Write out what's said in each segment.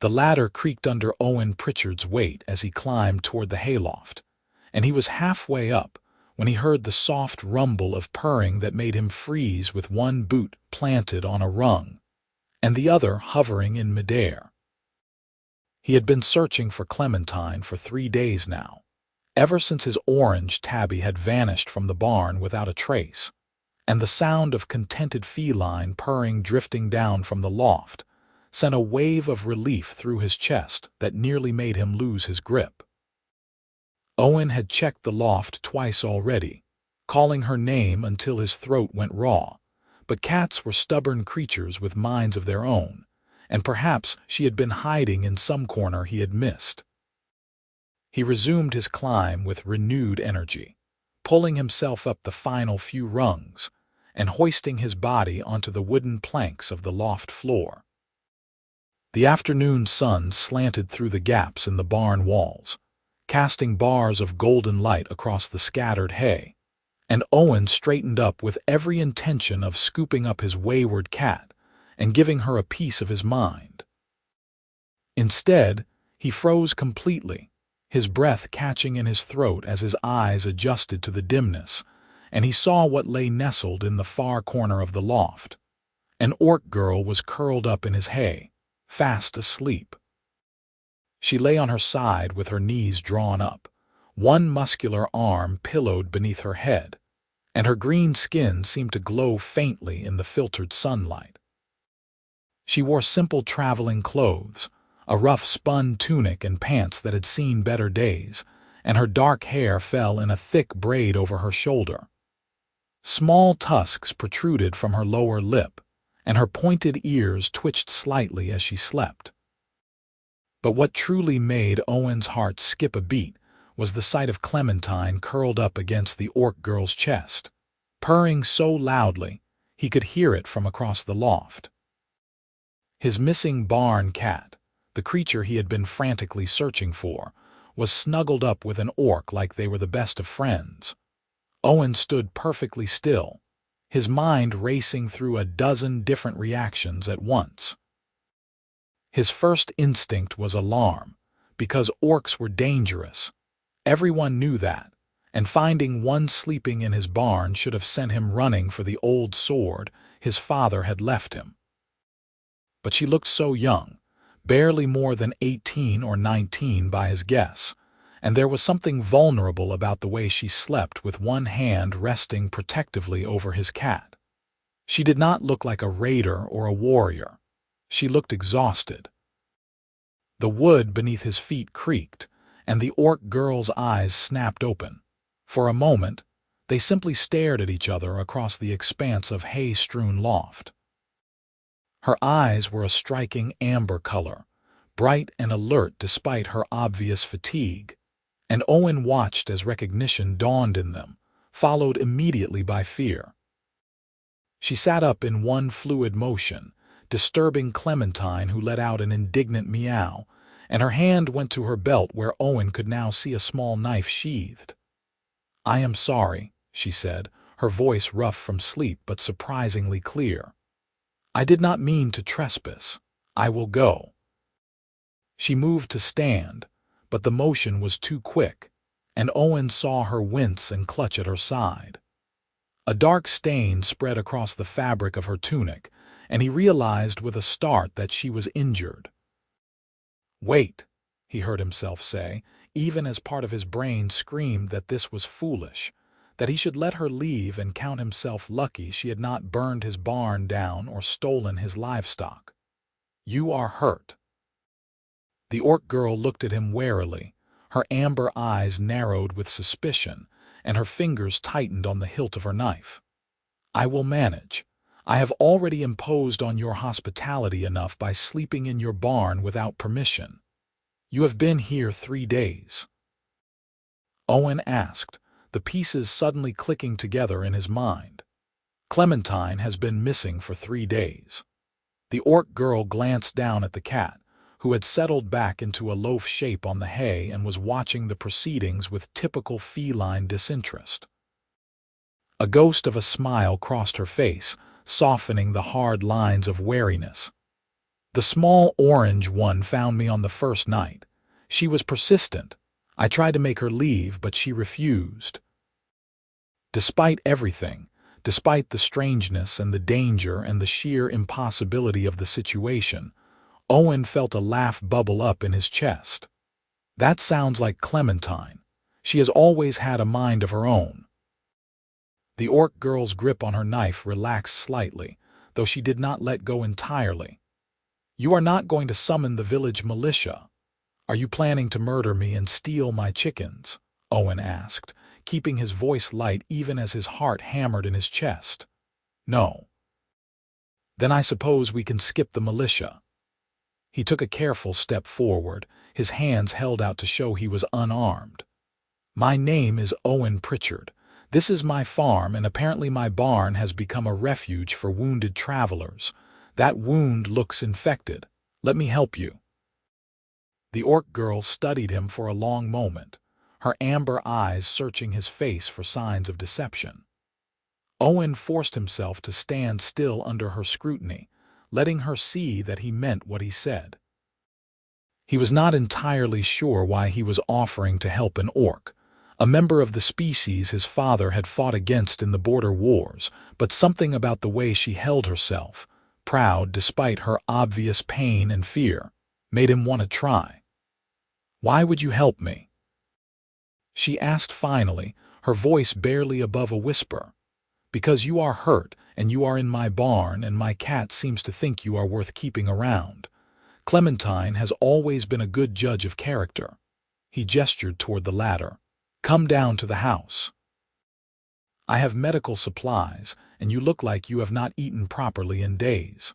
The ladder creaked under Owen Pritchard's weight as he climbed toward the hayloft, and he was halfway up when he heard the soft rumble of purring that made him freeze with one boot planted on a rung and the other hovering in midair. He had been searching for Clementine for 3 days now, ever since his orange tabby had vanished from the barn without a trace, and the sound of contented feline purring drifting down from the loft sent a wave of relief through his chest that nearly made him lose his grip. Owen had checked the loft twice already, calling her name until his throat went raw, but cats were stubborn creatures with minds of their own, and perhaps she had been hiding in some corner he had missed. He resumed his climb with renewed energy, pulling himself up the final few rungs and hoisting his body onto the wooden planks of the loft floor. The afternoon sun slanted through the gaps in the barn walls, casting bars of golden light across the scattered hay, and Owen straightened up with every intention of scooping up his wayward cat and giving her a piece of his mind. Instead, he froze completely, his breath catching in his throat as his eyes adjusted to the dimness, and he saw what lay nestled in the far corner of the loft. An orc girl was curled up in his hay, fast asleep. She lay on her side with her knees drawn up, one muscular arm pillowed beneath her head, and her green skin seemed to glow faintly in the filtered sunlight. She wore simple traveling clothes, a rough spun tunic and pants that had seen better days, and her dark hair fell in a thick braid over her shoulder. Small tusks protruded from her lower lip, and her pointed ears twitched slightly as she slept. But what truly made Owen's heart skip a beat was the sight of Clementine curled up against the orc girl's chest, purring so loudly he could hear it from across the loft. His missing barn cat, the creature he had been frantically searching for, was snuggled up with an orc like they were the best of friends. Owen stood perfectly still, his mind racing through a dozen different reactions at once. His first instinct was alarm, because orcs were dangerous. Everyone knew that, and finding one sleeping in his barn should have sent him running for the old sword his father had left him. But she looked so young, barely more than 18 or 19 by his guess, and there was something vulnerable about the way she slept with one hand resting protectively over his cat. She did not look like a raider or a warrior. She looked exhausted. The wood beneath his feet creaked, and the orc girl's eyes snapped open. For a moment, they simply stared at each other across the expanse of hay-strewn loft. Her eyes were a striking amber color, bright and alert despite her obvious fatigue, and Owen watched as recognition dawned in them, followed immediately by fear. She sat up in one fluid motion, disturbing Clementine, who let out an indignant meow, and her hand went to her belt where Owen could now see a small knife sheathed. "I am sorry," she said, her voice rough from sleep but surprisingly clear. "I did not mean to trespass. I will go." She moved to stand, but the motion was too quick, and Owen saw her wince and clutch at her side. A dark stain spread across the fabric of her tunic, and he realized with a start that she was injured. "Wait," he heard himself say, even as part of his brain screamed that this was foolish, that he should let her leave and count himself lucky she had not burned his barn down or stolen his livestock. "You are hurt." The orc girl looked at him warily, her amber eyes narrowed with suspicion, and her fingers tightened on the hilt of her knife. "I will manage. I have already imposed on your hospitality enough by sleeping in your barn without permission. You have been here 3 days." Owen asked, the pieces suddenly clicking together in his mind. "Clementine has been missing for 3 days." The orc girl glanced down at the cat, who had settled back into a loaf shape on the hay and was watching the proceedings with typical feline disinterest. A ghost of a smile crossed her face, softening the hard lines of wariness. The small orange one found me on the first night. She was persistent. I tried to make her leave, but she refused. Despite everything, despite the strangeness and the danger and the sheer impossibility of the situation, Owen felt a laugh bubble up in his chest. That sounds like Clementine. She has always had a mind of her own. The orc girl's grip on her knife relaxed slightly, though she did not let go entirely. "You are not going to summon the village militia. Are you planning to murder me and steal my chickens?" Owen asked, keeping his voice light even as his heart hammered in his chest. "No." "Then I suppose we can skip the militia." He took a careful step forward, his hands held out to show he was unarmed. "My name is Owen Pritchard. This is my farm, and apparently my barn has become a refuge for wounded travelers. That wound looks infected. Let me help you." The orc girl studied him for a long moment, her amber eyes searching his face for signs of deception. Owen forced himself to stand still under her scrutiny, letting her see that he meant what he said. He was not entirely sure why he was offering to help an orc, a member of the species his father had fought against in the border wars, but something about the way she held herself, proud despite her obvious pain and fear, made him want to try. "Why would you help me?" she asked finally, her voice barely above a whisper. "Because you are hurt, and you are in my barn, and my cat seems to think you are worth keeping around. Clementine has always been a good judge of character." He gestured toward the ladder. "Come down to the house. I have medical supplies, and you look like you have not eaten properly in days."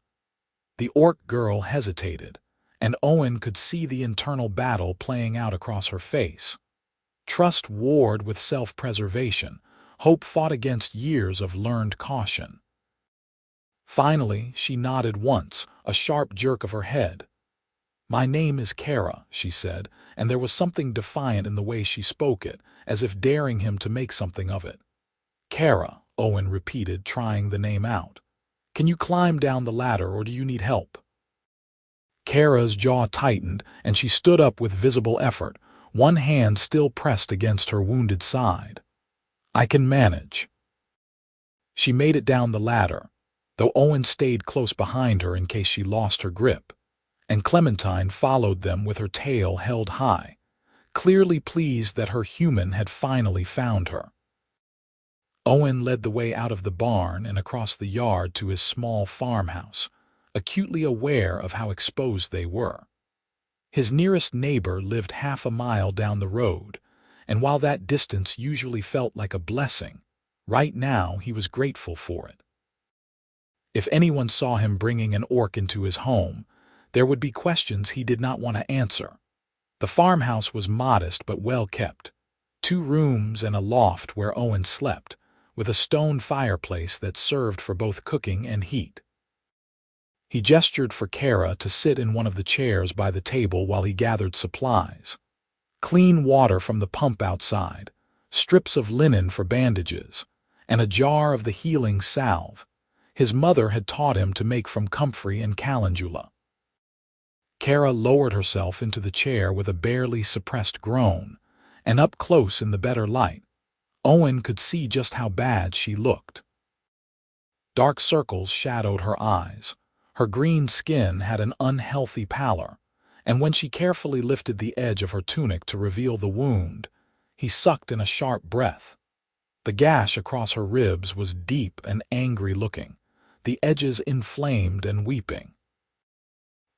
The orc girl hesitated, and Owen could see the internal battle playing out across her face. Trust warred with self-preservation. Hope fought against years of learned caution. Finally, she nodded once, a sharp jerk of her head. "My name is Kerra," she said, and there was something defiant in the way she spoke it, as if daring him to make something of it. "Kerra," Owen repeated, trying the name out. "Can you climb down the ladder, or do you need help?" Kerra's jaw tightened, and she stood up with visible effort, one hand still pressed against her wounded side. "I can manage." She made it down the ladder, though Owen stayed close behind her in case she lost her grip, and Clementine followed them with her tail held high, clearly pleased that her human had finally found her. Owen led the way out of the barn and across the yard to his small farmhouse, acutely aware of how exposed they were. His nearest neighbor lived half a mile down the road, and while that distance usually felt like a blessing, right now he was grateful for it. If anyone saw him bringing an orc into his home, there would be questions he did not want to answer. The farmhouse was modest but well kept. 2 rooms and a loft where Owen slept, with a stone fireplace that served for both cooking and heat. He gestured for Kerra to sit in one of the chairs by the table while he gathered supplies. Clean water from the pump outside, strips of linen for bandages, and a jar of the healing salve his mother had taught him to make from comfrey and calendula. Kerra lowered herself into the chair with a barely suppressed groan, and up close in the better light, Owen could see just how bad she looked. Dark circles shadowed her eyes, her green skin had an unhealthy pallor, and when she carefully lifted the edge of her tunic to reveal the wound, he sucked in a sharp breath. The gash across her ribs was deep and angry-looking, the edges inflamed and weeping.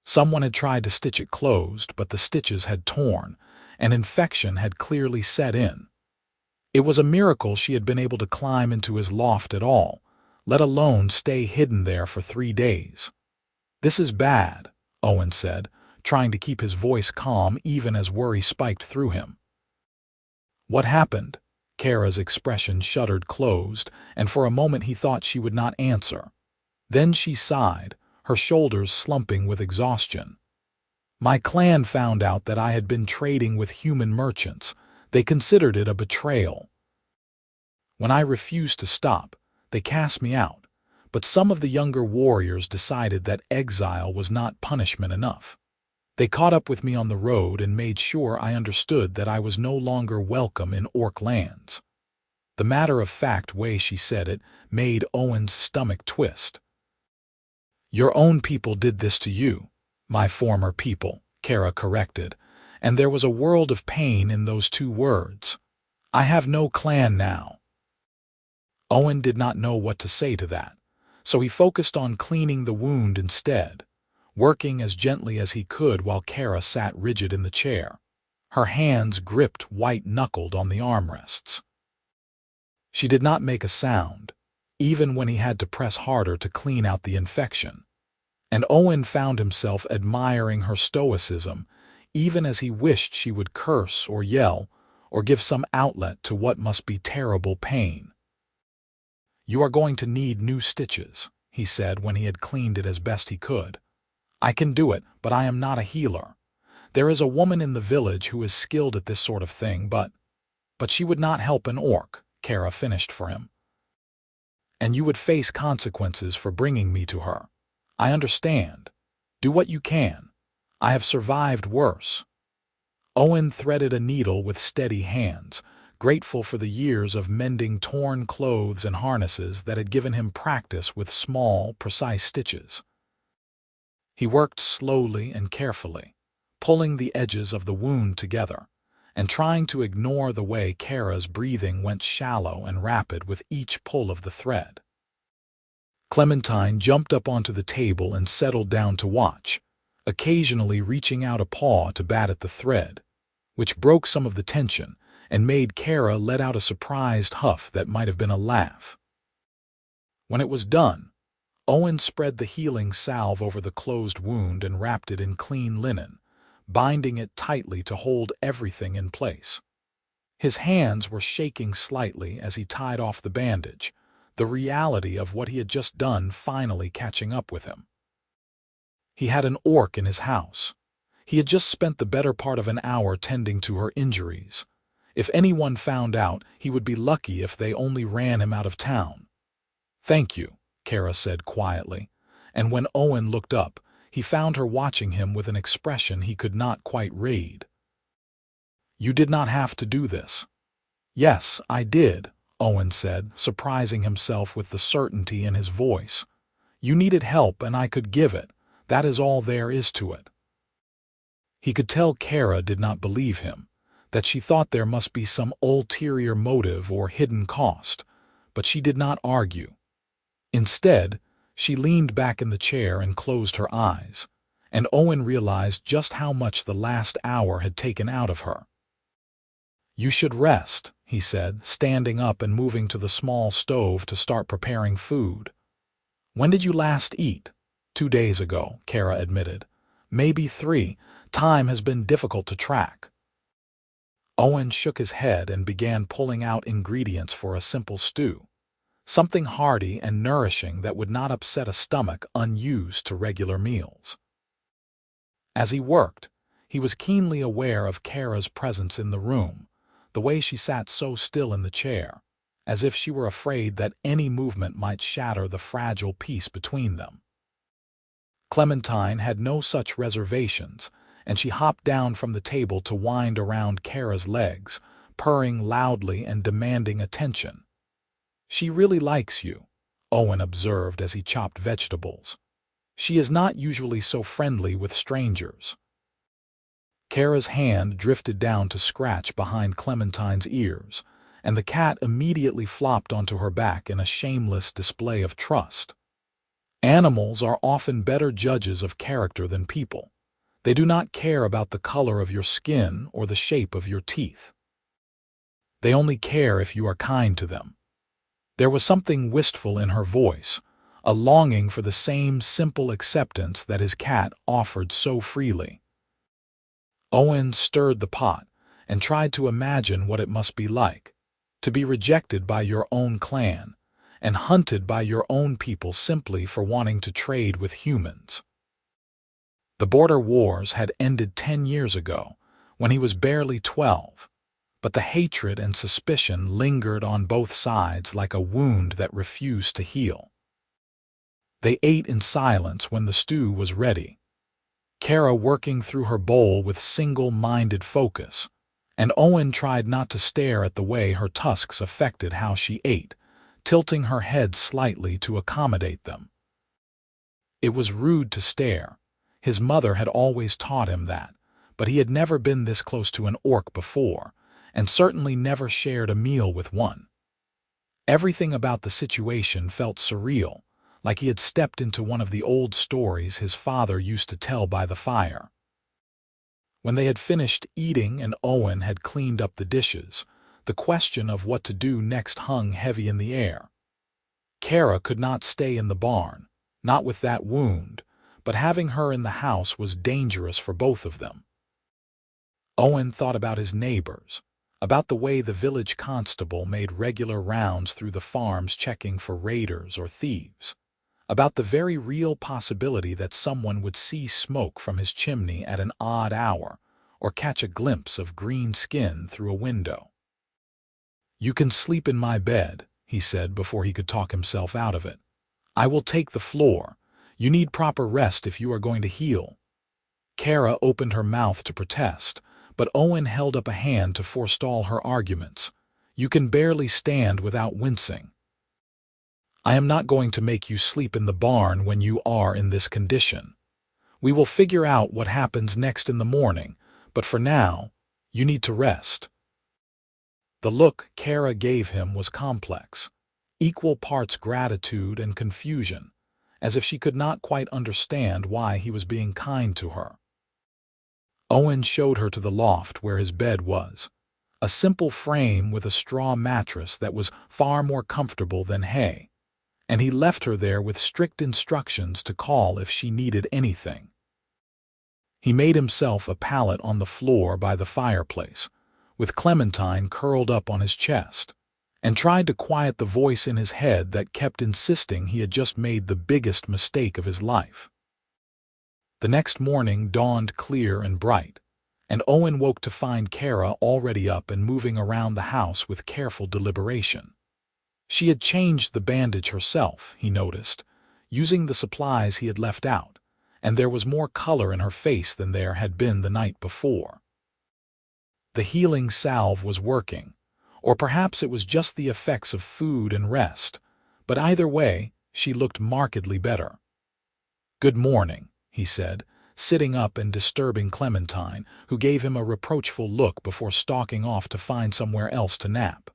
Someone had tried to stitch it closed, but the stitches had torn, and infection had clearly set in. It was a miracle she had been able to climb into his loft at all, let alone stay hidden there for 3 days. "This is bad," Owen said, trying to keep his voice calm even as worry spiked through him. "What happened?" Kerra's expression shuddered closed, and for a moment he thought she would not answer. Then she sighed, her shoulders slumping with exhaustion. "My clan found out that I had been trading with human merchants. They considered it a betrayal. When I refused to stop, they cast me out, But some of the younger warriors decided that exile was not punishment enough. They caught up with me on the road and made sure I understood that I was no longer welcome in orc lands. The matter-of-fact way she said it made Owen's stomach twist. "Your own people did this to you." "My former people," Kerra corrected, and there was a world of pain in those two words. "I have no clan now." Owen did not know what to say to that, so he focused on cleaning the wound instead, working as gently as he could while Kerra sat rigid in the chair, her hands gripped white-knuckled on the armrests. She did not make a sound, even when he had to press harder to clean out the infection, and Owen found himself admiring her stoicism, even as he wished she would curse or yell or give some outlet to what must be terrible pain. "You are going to need new stitches," he said when he had cleaned it as best he could. "I can do it, but I am not a healer. There is a woman in the village who is skilled at this sort of thing, but she would not help an orc," Kerra finished for him. "And you would face consequences for bringing me to her. I understand. Do what you can. I have survived worse." Owen threaded a needle with steady hands, grateful for the years of mending torn clothes and harnesses that had given him practice with small, precise stitches. He worked slowly and carefully, pulling the edges of the wound together, and trying to ignore the way Kerra's breathing went shallow and rapid with each pull of the thread. Clementine jumped up onto the table and settled down to watch, occasionally reaching out a paw to bat at the thread, which broke some of the tension and made Kerra let out a surprised huff that might have been a laugh. When it was done, Owen spread the healing salve over the closed wound and wrapped it in clean linen, binding it tightly to hold everything in place. His hands were shaking slightly as he tied off the bandage, the reality of what he had just done finally catching up with him. He had an orc in his house. He had just spent the better part of an hour tending to her injuries. If anyone found out, he would be lucky if they only ran him out of town. "Thank you," Kerra said quietly, and when Owen looked up, he found her watching him with an expression he could not quite read. "You did not have to do this." "Yes, I did," Owen said, surprising himself with the certainty in his voice. "You needed help and I could give it. That is all there is to it." He could tell Kerra did not believe him, that she thought there must be some ulterior motive or hidden cost, but she did not argue. Instead, she leaned back in the chair and closed her eyes, and Owen realized just how much the last hour had taken out of her. "You should rest," he said, standing up and moving to the small stove to start preparing food. "When did you last eat?" 2 days ago, Kerra admitted. "Maybe 3. Time has been difficult to track." Owen shook his head and began pulling out ingredients for a simple stew, something hearty and nourishing that would not upset a stomach unused to regular meals. As he worked, he was keenly aware of Kerra's presence in the room, the way she sat so still in the chair, as if she were afraid that any movement might shatter the fragile peace between them. Clementine had no such reservations, and she hopped down from the table to wind around Kerra's legs, purring loudly and demanding attention. "She really likes you," Owen observed as he chopped vegetables. "She is not usually so friendly with strangers." Kerra's hand drifted down to scratch behind Clementine's ears, and the cat immediately flopped onto her back in a shameless display of trust. Animals are often better judges of character than people. They do not care about the color of your skin or the shape of your teeth. They only care if you are kind to them. There was something wistful in her voice, a longing for the same simple acceptance that his cat offered so freely. Owen stirred the pot and tried to imagine what it must be like, to be rejected by your own clan and hunted by your own people simply for wanting to trade with humans. The border wars had ended 10 years ago, when he was barely 12, but the hatred and suspicion lingered on both sides like a wound that refused to heal. They ate in silence when the stew was ready, Kerra working through her bowl with single-minded focus, and Owen tried not to stare at the way her tusks affected how she ate, tilting her head slightly to accommodate them. It was rude to stare. His mother had always taught him that, but he had never been this close to an orc before, and certainly never shared a meal with one. Everything about the situation felt surreal, like he had stepped into one of the old stories his father used to tell by the fire. When they had finished eating and Owen had cleaned up the dishes, the question of what to do next hung heavy in the air. Kerra could not stay in the barn, not with that wound, but having her in the house was dangerous for both of them. Owen thought about his neighbors, about the way the village constable made regular rounds through the farms checking for raiders or thieves, about the very real possibility that someone would see smoke from his chimney at an odd hour or catch a glimpse of green skin through a window. "You can sleep in my bed," he said before he could talk himself out of it. "I will take the floor. You need proper rest if you are going to heal." Kerra opened her mouth to protest, but Owen held up a hand to forestall her arguments. "You can barely stand without wincing. I am not going to make you sleep in the barn when you are in this condition. We will figure out what happens next in the morning, but for now, you need to rest." The look Kerra gave him was complex, equal parts gratitude and confusion, as if she could not quite understand why he was being kind to her. Owen showed her to the loft where his bed was, a simple frame with a straw mattress that was far more comfortable than hay, and he left her there with strict instructions to call if she needed anything. He made himself a pallet on the floor by the fireplace, with Clementine curled up on his chest, and tried to quiet the voice in his head that kept insisting he had just made the biggest mistake of his life. The next morning dawned clear and bright, and Owen woke to find Kerra already up and moving around the house with careful deliberation. She had changed the bandage herself, he noticed, using the supplies he had left out, and there was more color in her face than there had been the night before. The healing salve was working, or perhaps it was just the effects of food and rest, but either way, she looked markedly better. "Good morning," he said, sitting up and disturbing Clementine, who gave him a reproachful look before stalking off to find somewhere else to nap.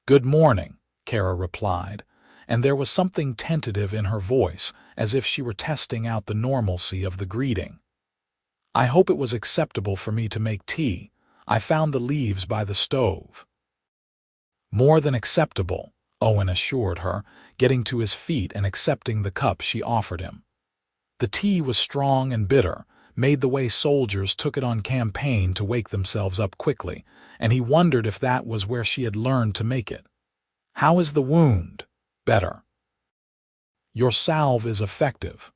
"Good morning," Kerra replied, and there was something tentative in her voice, as if she were testing out the normalcy of the greeting. "I hope it was acceptable for me to make tea. I found the leaves by the stove." "More than acceptable," Owen assured her, getting to his feet and accepting the cup she offered him. The tea was strong and bitter, made the way soldiers took it on campaign to wake themselves up quickly, and he wondered if that was where she had learned to make it. "How is the wound?" "Better." "Your salve is effective."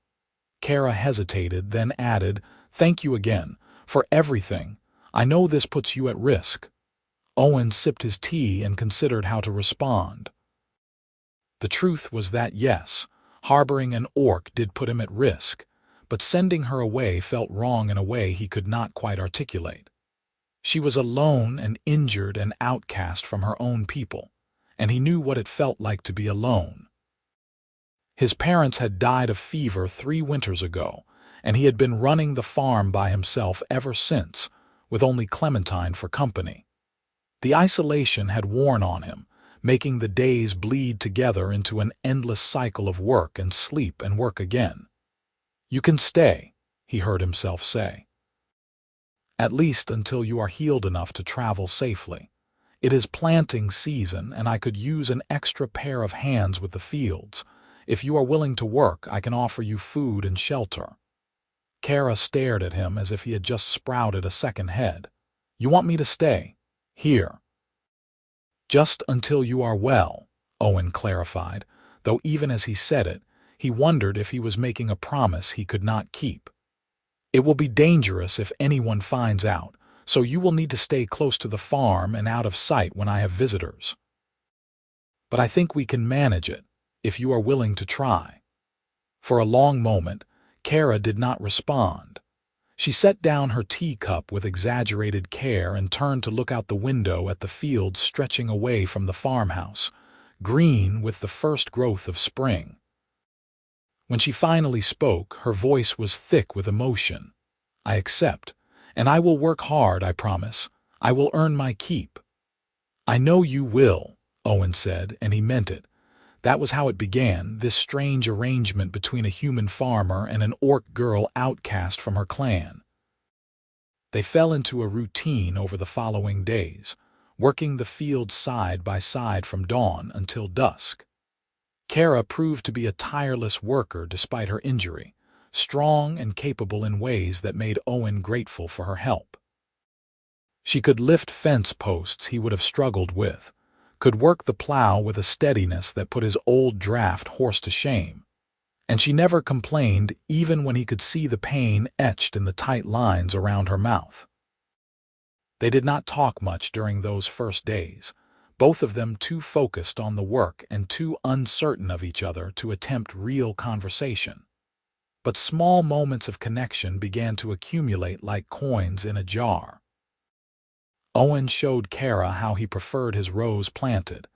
Kerra hesitated, then added, "Thank you again, for everything. I know this puts you at risk." Owen sipped his tea and considered how to respond. The truth was that yes, harboring an orc did put him at risk, but sending her away felt wrong in a way he could not quite articulate. She was alone and injured and outcast from her own people, and he knew what it felt like to be alone. His parents had died of fever 3 winters ago, and he had been running the farm by himself ever since, with only Clementine for company. The isolation had worn on him, making the days bleed together into an endless cycle of work and sleep and work again. "You can stay," he heard himself say. "At least until you are healed enough to travel safely. It is planting season, and I could use an extra pair of hands with the fields. If you are willing to work, I can offer you food and shelter." Kerra stared at him as if he had just sprouted a second head. "You want me to stay? Here?" "Just until you are well," Owen clarified, though even as he said it, he wondered if he was making a promise he could not keep. "It will be dangerous if anyone finds out, so you will need to stay close to the farm and out of sight when I have visitors. But I think we can manage it, if you are willing to try." For a long moment, Kerra did not respond. She set down her teacup with exaggerated care and turned to look out the window at the fields stretching away from the farmhouse, green with the first growth of spring. When she finally spoke, her voice was thick with emotion. "I accept, and I will work hard, I promise. I will earn my keep." "I know you will," Owen said, and he meant it. That was how it began, this strange arrangement between a human farmer and an orc girl outcast from her clan. They fell into a routine over the following days, working the fields side by side from dawn until dusk. Kerra proved to be a tireless worker despite her injury, strong and capable in ways that made Owen grateful for her help. She could lift fence posts he would have struggled with, could work the plow with a steadiness that put his old draft horse to shame, and she never complained even when he could see the pain etched in the tight lines around her mouth. They did not talk much during those first days, both of them too focused on the work and too uncertain of each other to attempt real conversation. But small moments of connection began to accumulate like coins in a jar. Owen showed Kerra how he preferred his rows planted,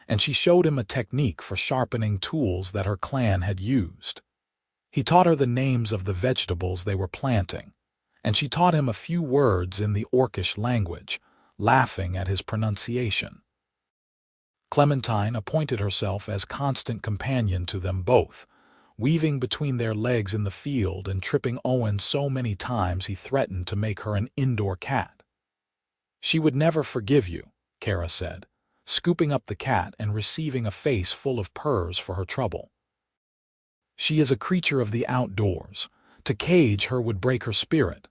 and she showed him a technique for sharpening tools that her clan had used. He taught her the names of the vegetables they were planting, and she taught him a few words in the Orcish language, laughing at his pronunciation. Clementine appointed herself as constant companion to them both, weaving between their legs in the field and tripping Owen so many times he threatened to make her an indoor cat. "She would never forgive you," Kerra said, scooping up the cat and receiving a face full of purrs for her trouble. "She is a creature of the outdoors. To cage her would break her spirit."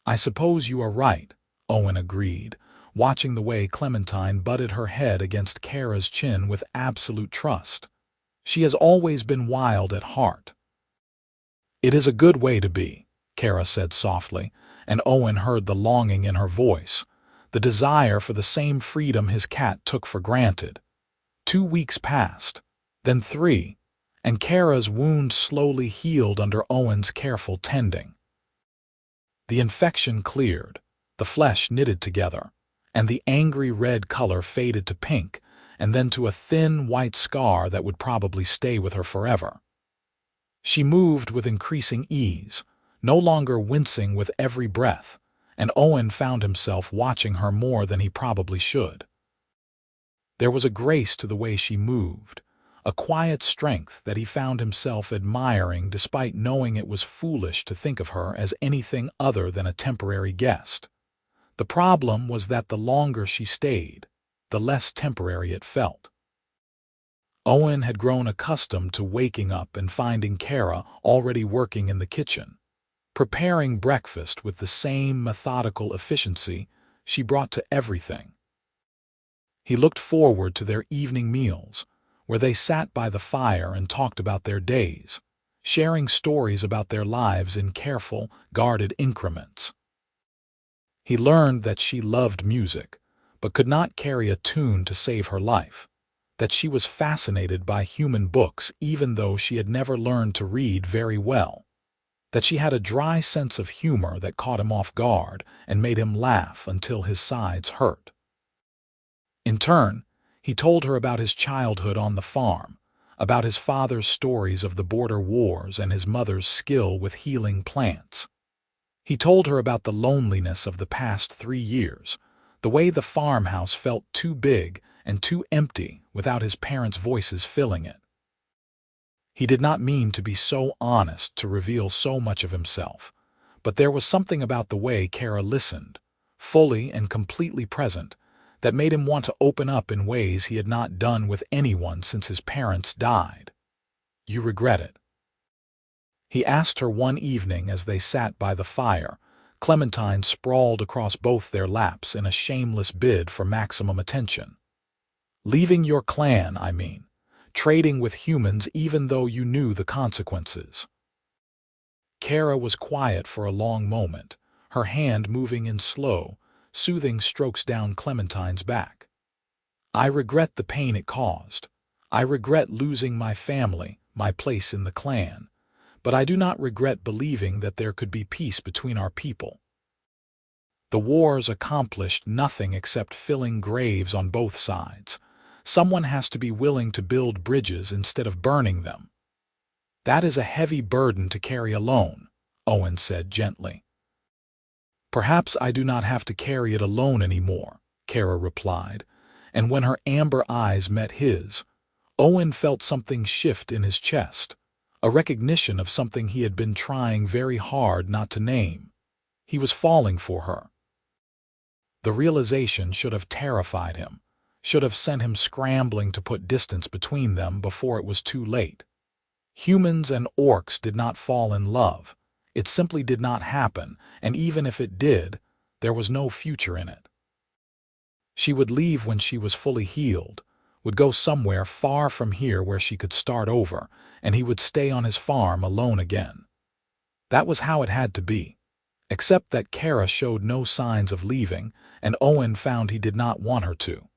"I suppose you are right," Owen agreed, watching the way Clementine butted her head against Kerra's chin with absolute trust. "She has always been wild at heart." "It is a good way to be," Kerra said softly, and Owen heard the longing in her voice, the desire for the same freedom his cat took for granted. 2 weeks passed, then 3, and Kerra's wound slowly healed under Owen's careful tending. The infection cleared, the flesh knitted together, and the angry red color faded to pink and then to a thin white scar that would probably stay with her forever. She moved with increasing ease, no longer wincing with every breath, and Owen found himself watching her more than he probably should. There was a grace to the way she moved, a quiet strength that he found himself admiring despite knowing it was foolish to think of her as anything other than a temporary guest. The problem was that the longer she stayed, the less temporary it felt. Owen had grown accustomed to waking up and finding Kerra already working in the kitchen, preparing breakfast with the same methodical efficiency she brought to everything. He looked forward to their evening meals, where they sat by the fire and talked about their days, sharing stories about their lives in careful, guarded increments. He learned that she loved music, but could not carry a tune to save her life, that she was fascinated by human books even though she had never learned to read very well, that she had a dry sense of humor that caught him off guard and made him laugh until his sides hurt. In turn, he told her about his childhood on the farm, about his father's stories of the border wars and his mother's skill with healing plants. He told her about the loneliness of the past 3 years, the way the farmhouse felt too big and too empty without his parents' voices filling it. He did not mean to be so honest to reveal so much of himself, but there was something about the way Kerra listened, fully and completely present, that made him want to open up in ways he had not done with anyone since his parents died. "You regret it?" He asked her one evening as they sat by the fire, Clementine sprawled across both their laps in a shameless bid for maximum attention. "Leaving your clan, I mean. Trading with humans even though you knew the consequences." Kerra was quiet for a long moment, her hand moving in slow, soothing strokes down Clementine's back. "I regret the pain it caused. I regret losing my family, my place in the clan, but I do not regret believing that there could be peace between our people. The wars accomplished nothing except filling graves on both sides. Someone has to be willing to build bridges instead of burning them. That is a heavy burden to carry alone, Owen said gently. Perhaps I do not have to carry it alone anymore, Kerra replied, and when her amber eyes met his, Owen felt something shift in his chest, a recognition of something he had been trying very hard not to name. He was falling for her. The realization should have terrified him, should have sent him scrambling to put distance between them before it was too late. Humans and orcs did not fall in love. It simply did not happen, and even if it did, there was no future in it. She would leave when she was fully healed, would go somewhere far from here where she could start over, and he would stay on his farm alone again. That was how it had to be, except that Kerra showed no signs of leaving, and Owen found he did not want her to.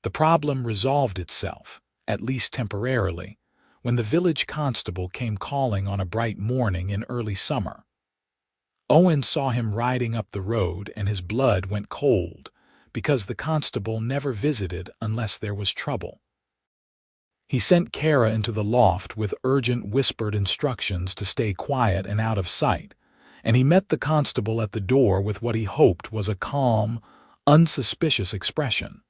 The problem resolved itself, at least temporarily, when the village constable came calling on a bright morning in early summer. Owen saw him riding up the road and his blood went cold, because the constable never visited unless there was trouble. He sent Kerra into the loft with urgent whispered instructions to stay quiet and out of sight, and he met the constable at the door with what he hoped was a calm, unsuspicious expression.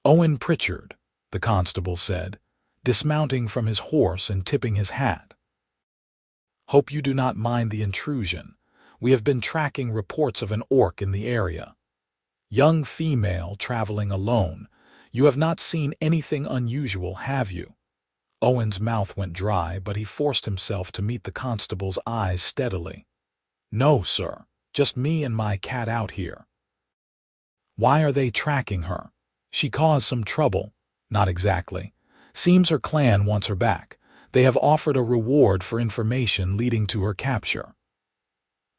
"Owen Pritchard," the constable said, dismounting from his horse and tipping his hat. "Hope you do not mind the intrusion. We have been tracking reports of an orc in the area. Young female traveling alone. You have not seen anything unusual, have you?" Owen's mouth went dry, but he forced himself to meet the constable's eyes steadily. "No, sir. Just me and my cat out here." "Why are they tracking her? She caused some trouble." "Not exactly. Seems her clan wants her back. They have offered a reward for information leading to her capture."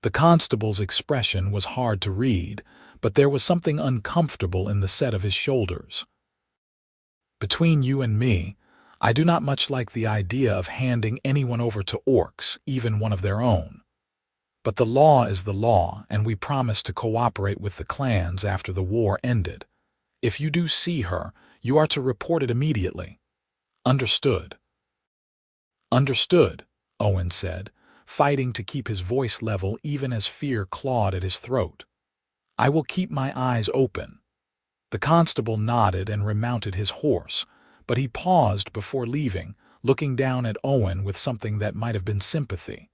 The constable's expression was hard to read, but there was something uncomfortable in the set of his shoulders. "Between you and me, I do not much like the idea of handing anyone over to orcs, even one of their own. But the law is the law, and we promised to cooperate with the clans after the war ended. If you do see her, you are to report it immediately." "Understood." "Understood," Owen said, fighting to keep his voice level even as fear clawed at his throat. "I will keep my eyes open." The constable nodded and remounted his horse, but he paused before leaving, looking down at Owen with something that might have been sympathy.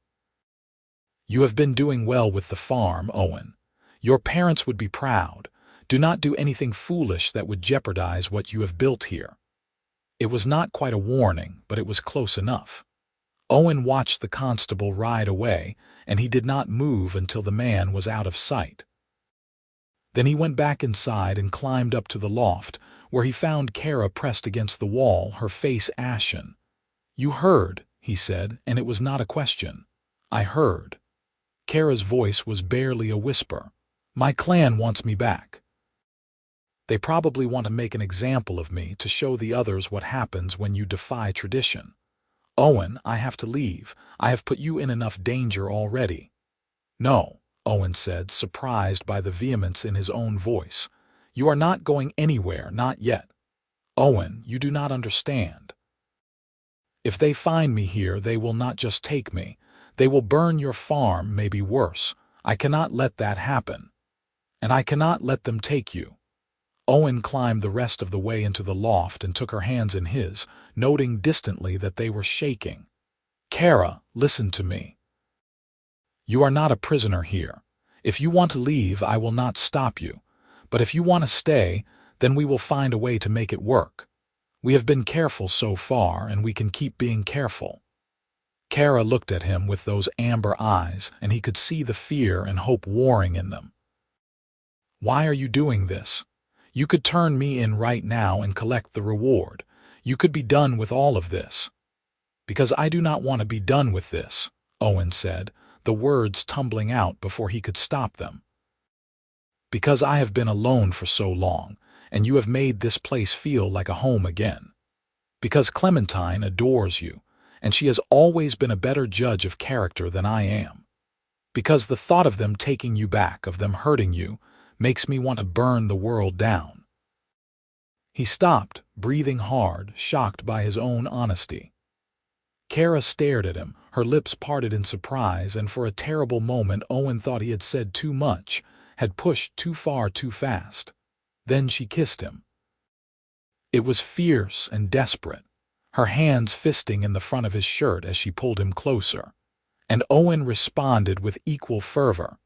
"You have been doing well with the farm, Owen. Your parents would be proud. Do not do anything foolish that would jeopardize what you have built here." It was not quite a warning, but it was close enough. Owen watched the constable ride away, and he did not move until the man was out of sight. Then he went back inside and climbed up to the loft, where he found Kerra pressed against the wall, her face ashen. "You heard," he said, and it was not a question. "I heard." Kerra's voice was barely a whisper. "My clan wants me back. They probably want to make an example of me to show the others what happens when you defy tradition. Owen, I have to leave. I have put you in enough danger already." "No," Owen said, surprised by the vehemence in his own voice. "You are not going anywhere, not yet. Owen, you do not understand. If they find me here, they will not just take me. They will burn your farm, maybe worse. I cannot let that happen. And I cannot let them take you." Owen climbed the rest of the way into the loft and took her hands in his, noting distantly that they were shaking. "Kerra, listen to me. You are not a prisoner here. If you want to leave, I will not stop you. But if you want to stay, then we will find a way to make it work. We have been careful so far, and we can keep being careful." Kerra looked at him with those amber eyes, and he could see the fear and hope warring in them. "Why are you doing this? You could turn me in right now and collect the reward. You could be done with all of this." "Because I do not want to be done with this," Owen said, the words tumbling out before he could stop them. "Because I have been alone for so long, and you have made this place feel like a home again. Because Clementine adores you, and she has always been a better judge of character than I am. Because the thought of them taking you back, of them hurting you, makes me want to burn the world down." He stopped, breathing hard, shocked by his own honesty. Kerra stared at him, her lips parted in surprise, and for a terrible moment Owen thought he had said too much, had pushed too far too fast. Then she kissed him. It was fierce and desperate, her hands fisting in the front of his shirt as she pulled him closer. And Owen responded with equal fervor,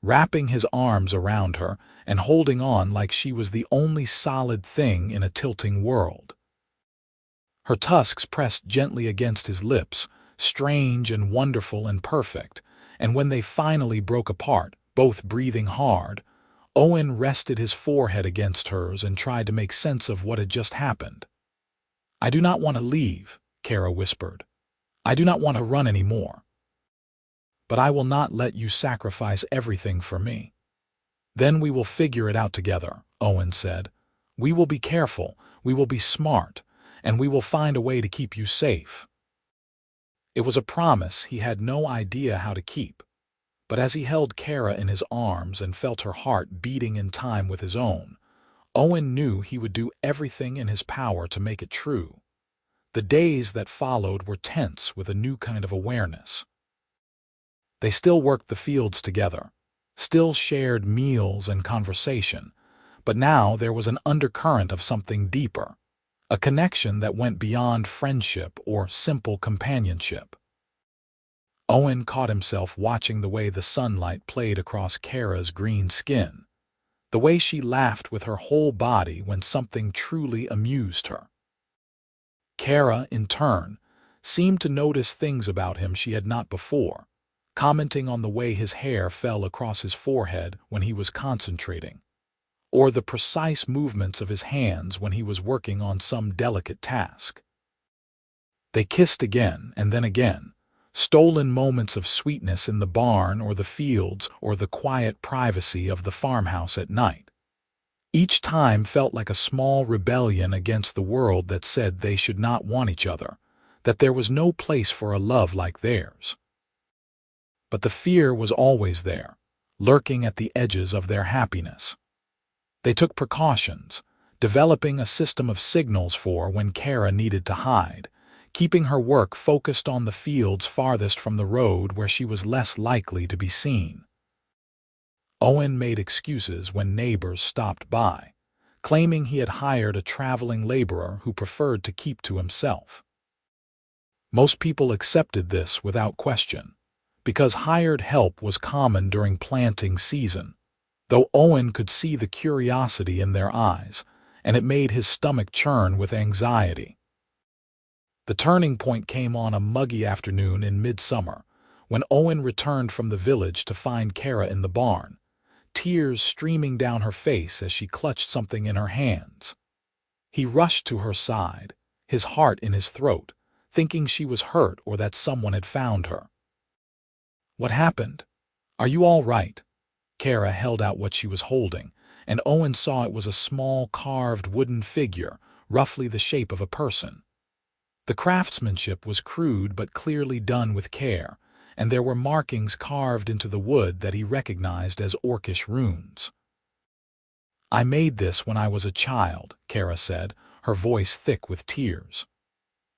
wrapping his arms around her and holding on like she was the only solid thing in a tilting world. Her tusks pressed gently against his lips, strange and wonderful and perfect, and when they finally broke apart, both breathing hard, Owen rested his forehead against hers and tried to make sense of what had just happened. "I do not want to leave," Kerra whispered. "I do not want to run anymore. But I will not let you sacrifice everything for me." "Then we will figure it out together," Owen said. "We will be careful, we will be smart, and we will find a way to keep you safe." It was a promise he had no idea how to keep, but as he held Kerra in his arms and felt her heart beating in time with his own, Owen knew he would do everything in his power to make it true. The days that followed were tense with a new kind of awareness. They still worked the fields together, still shared meals and conversation, but now there was an undercurrent of something deeper, a connection that went beyond friendship or simple companionship. Owen caught himself watching the way the sunlight played across Kerra's green skin, the way she laughed with her whole body when something truly amused her. Kerra, in turn, seemed to notice things about him she had not before, commenting on the way his hair fell across his forehead when he was concentrating, or the precise movements of his hands when he was working on some delicate task. They kissed again and then again, stolen moments of sweetness in the barn or the fields or the quiet privacy of the farmhouse at night. Each time felt like a small rebellion against the world that said they should not want each other, that there was no place for a love like theirs. But the fear was always there, lurking at the edges of their happiness. They took precautions, developing a system of signals for when Kerra needed to hide, keeping her work focused on the fields farthest from the road where she was less likely to be seen. Owen made excuses when neighbors stopped by, claiming he had hired a traveling laborer who preferred to keep to himself. Most people accepted this without question, because hired help was common during planting season, though Owen could see the curiosity in their eyes, and it made his stomach churn with anxiety. The turning point came on a muggy afternoon in midsummer, when Owen returned from the village to find Kerra in the barn, tears streaming down her face as she clutched something in her hands. He rushed to her side, his heart in his throat, thinking she was hurt or that someone had found her. "What happened? Are you all right?" Kerra held out what she was holding, and Owen saw it was a small carved wooden figure, roughly the shape of a person. The craftsmanship was crude but clearly done with care, and there were markings carved into the wood that he recognized as Orcish runes. "I made this when I was a child," Kerra said, her voice thick with tears.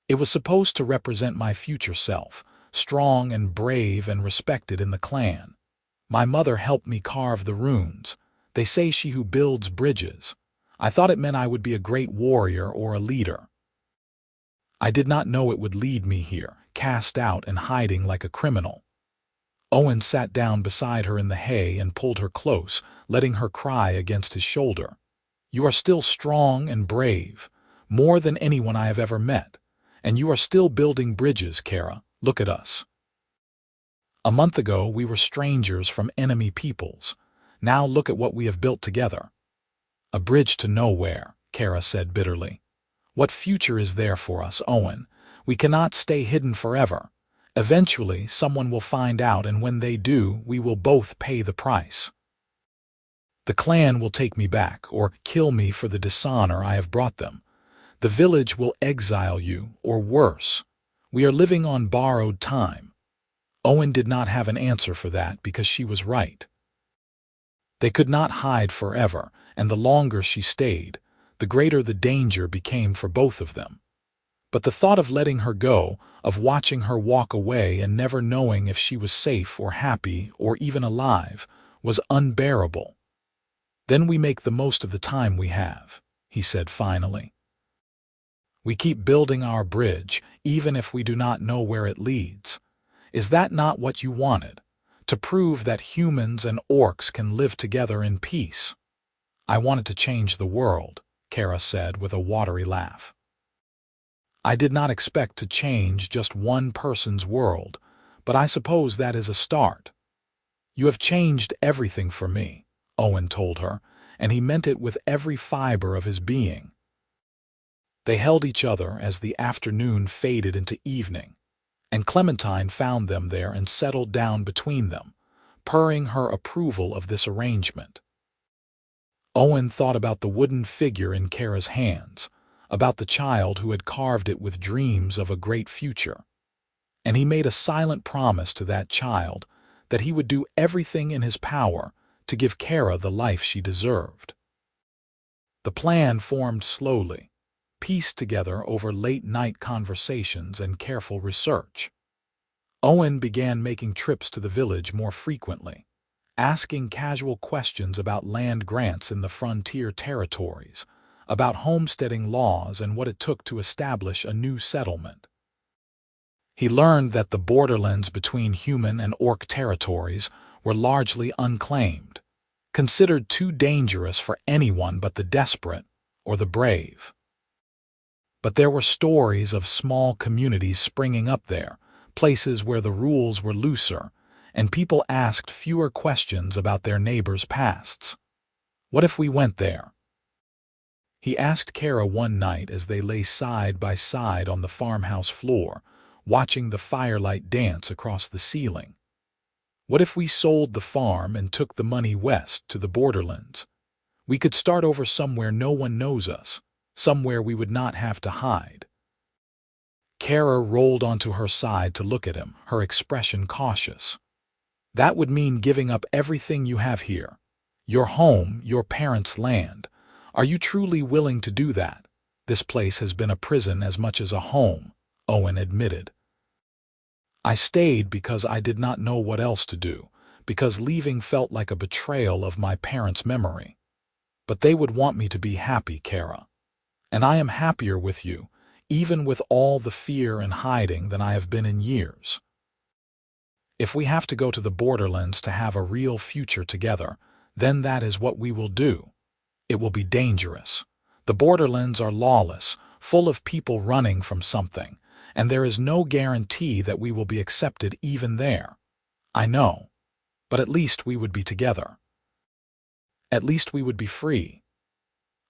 "It was supposed to represent my future self, strong and brave and respected in the clan. My mother helped me carve the runes. They say she who builds bridges. I thought it meant I would be a great warrior or a leader. I did not know it would lead me here, cast out and hiding like a criminal." Owen sat down beside her in the hay and pulled her close, letting her cry against his shoulder. "You are still strong and brave, more than anyone I have ever met, and you are still building bridges, Kerra. Look at us. A month ago we were strangers from enemy peoples. Now look at what we have built together." "A bridge to nowhere," Kerra said bitterly. "What future is there for us, Owen? We cannot stay hidden forever. Eventually someone will find out, and when they do, we will both pay the price. The clan will take me back, or kill me for the dishonor I have brought them. The village will exile you, or worse. We are living on borrowed time. Owen did not have an answer for that because she was right. They could not hide forever, and the longer she stayed, the greater the danger became for both of them. But the thought of letting her go, of watching her walk away and never knowing if she was safe or happy or even alive, was unbearable. "Then we make the most of the time we have," he said finally. "We keep building our bridge, even if we do not know where it leads. Is that not what you wanted? To prove that humans and orcs can live together in peace?" "I wanted to change the world," Kerra said with a watery laugh. "I did not expect to change just one person's world, but I suppose that is a start." "You have changed everything for me," Owen told her, and he meant it with every fiber of his being. They held each other as the afternoon faded into evening, and Clementine found them there and settled down between them, purring her approval of this arrangement. Owen thought about the wooden figure in Kerra's hands, about the child who had carved it with dreams of a great future. And he made a silent promise to that child that he would do everything in his power to give Kerra the life she deserved. The plan formed slowly, pieced together over late-night conversations and careful research. Owen began making trips to the village more frequently, asking casual questions about land grants in the frontier territories, about homesteading laws and what it took to establish a new settlement. He learned that the borderlands between human and orc territories were largely unclaimed, considered too dangerous for anyone but the desperate or the brave. But there were stories of small communities springing up there, places where the rules were looser, and people asked fewer questions about their neighbors' pasts. "What if we went there?" he asked Kerra one night as they lay side by side on the farmhouse floor, watching the firelight dance across the ceiling. "What if we sold the farm and took the money west to the borderlands? We could start over somewhere no one knows us, somewhere we would not have to hide." Kerra rolled onto her side to look at him, her expression cautious. "That would mean giving up everything you have here. Your home, your parents' land. Are you truly willing to do that? This place has been a prison as much as a home," Owen admitted. "I stayed because I did not know what else to do, because leaving felt like a betrayal of my parents' memory. But they would want me to be happy, Kerra. And I am happier with you, even with all the fear and hiding, than I have been in years. If we have to go to the borderlands to have a real future together, then that is what we will do. It will be dangerous. The borderlands are lawless, full of people running from something, and there is no guarantee that we will be accepted even there. I know. But at least we would be together. At least we would be free."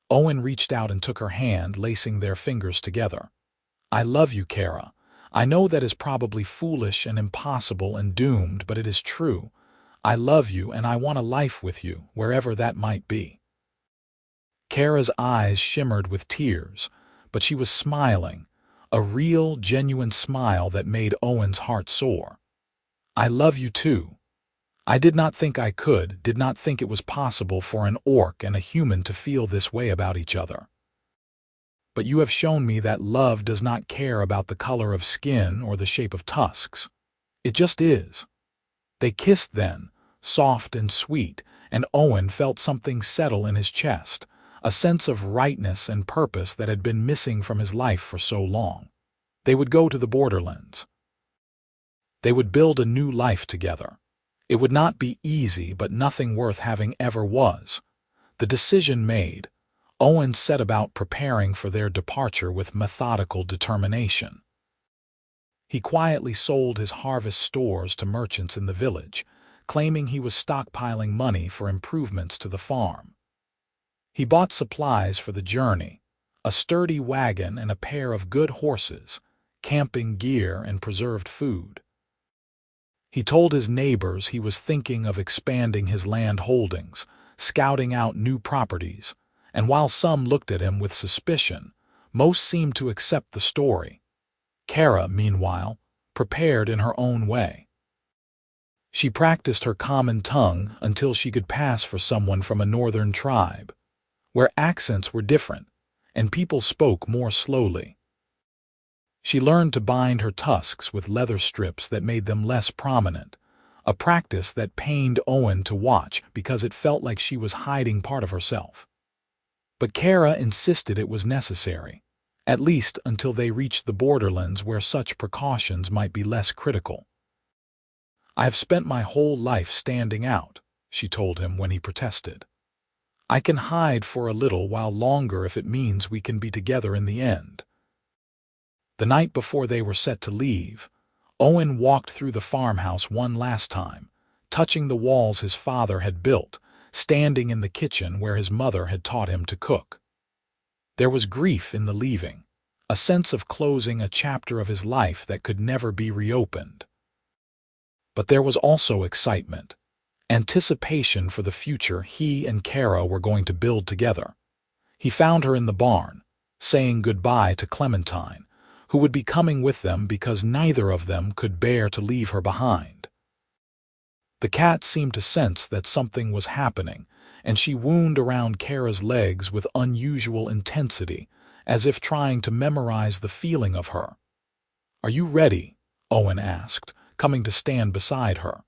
Owen reached out and took her hand, lacing their fingers together. "I love you, Kerra. I know that is probably foolish and impossible and doomed, but it is true. I love you and I want a life with you, wherever that might be." Kerra's eyes shimmered with tears, but she was smiling, a real, genuine smile that made Owen's heart soar. "I love you too. I did not think I could, did not think it was possible for an orc and a human to feel this way about each other. But you have shown me that love does not care about the color of skin or the shape of tusks. It just is." They kissed then, soft and sweet, and Owen felt something settle in his chest, a sense of rightness and purpose that had been missing from his life for so long. They would go to the borderlands. They would build a new life together. It would not be easy, but nothing worth having ever was. The decision made, Owen set about preparing for their departure with methodical determination. He quietly sold his harvest stores to merchants in the village, claiming he was stockpiling money for improvements to the farm. He bought supplies for the journey, a sturdy wagon and a pair of good horses, camping gear and preserved food. He told his neighbors he was thinking of expanding his land holdings, scouting out new properties, and while some looked at him with suspicion, most seemed to accept the story. Kerra, meanwhile, prepared in her own way. She practiced her common tongue until she could pass for someone from a northern tribe, where accents were different and people spoke more slowly. She learned to bind her tusks with leather strips that made them less prominent, a practice that pained Owen to watch because it felt like she was hiding part of herself. But Kerra insisted it was necessary, at least until they reached the borderlands where such precautions might be less critical. "I have spent my whole life standing out," she told him when he protested. "I can hide for a little while longer if it means we can be together in the end." The night before they were set to leave, Owen walked through the farmhouse one last time, touching the walls his father had built, standing in the kitchen where his mother had taught him to cook. There was grief in the leaving, a sense of closing a chapter of his life that could never be reopened. But there was also excitement, anticipation for the future he and Kerra were going to build together. He found her in the barn, saying goodbye to Clementine, who would be coming with them because neither of them could bear to leave her behind. The cat seemed to sense that something was happening, and she wound around Kerra's legs with unusual intensity, as if trying to memorize the feeling of her. "Are you ready?" Owen asked, coming to stand beside her.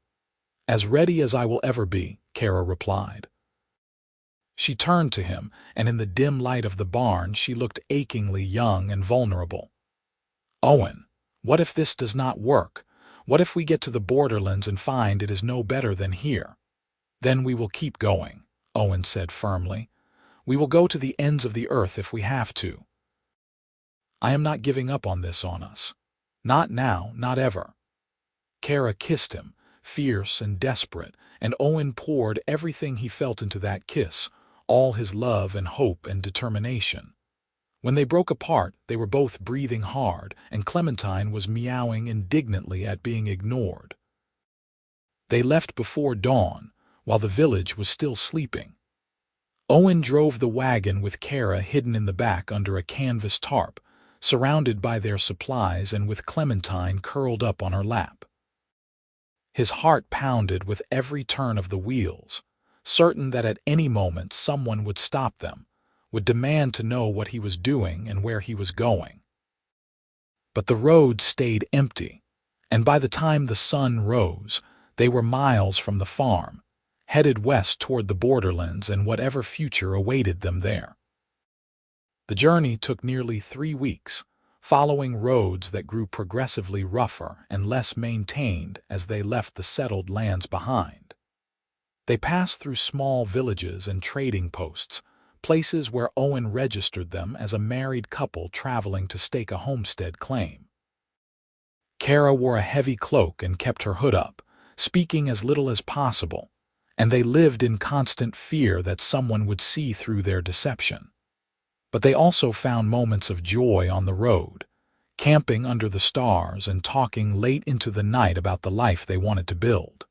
"As ready as I will ever be," Kerra replied. She turned to him, and in the dim light of the barn she looked achingly young and vulnerable. "Owen, what if this does not work? What if we get to the borderlands and find it is no better than here?" "Then we will keep going," Owen said firmly. "We will go to the ends of the earth if we have to. I am not giving up on this on us. Not now, not ever." Kerra kissed him, fierce and desperate, and Owen poured everything he felt into that kiss, all his love and hope and determination. When they broke apart, they were both breathing hard, and Clementine was meowing indignantly at being ignored. They left before dawn, while the village was still sleeping. Owen drove the wagon with Kerra hidden in the back under a canvas tarp, surrounded by their supplies and with Clementine curled up on her lap. His heart pounded with every turn of the wheels, certain that at any moment someone would stop them, would demand to know what he was doing and where he was going. But the road stayed empty, and by the time the sun rose, they were miles from the farm, headed west toward the borderlands and whatever future awaited them there. The journey took nearly 3 weeks, following roads that grew progressively rougher and less maintained as they left the settled lands behind. They passed through small villages and trading posts, places where Owen registered them as a married couple traveling to stake a homestead claim. Kerra wore a heavy cloak and kept her hood up, speaking as little as possible, and they lived in constant fear that someone would see through their deception. But they also found moments of joy on the road, camping under the stars and talking late into the night about the life they wanted to build.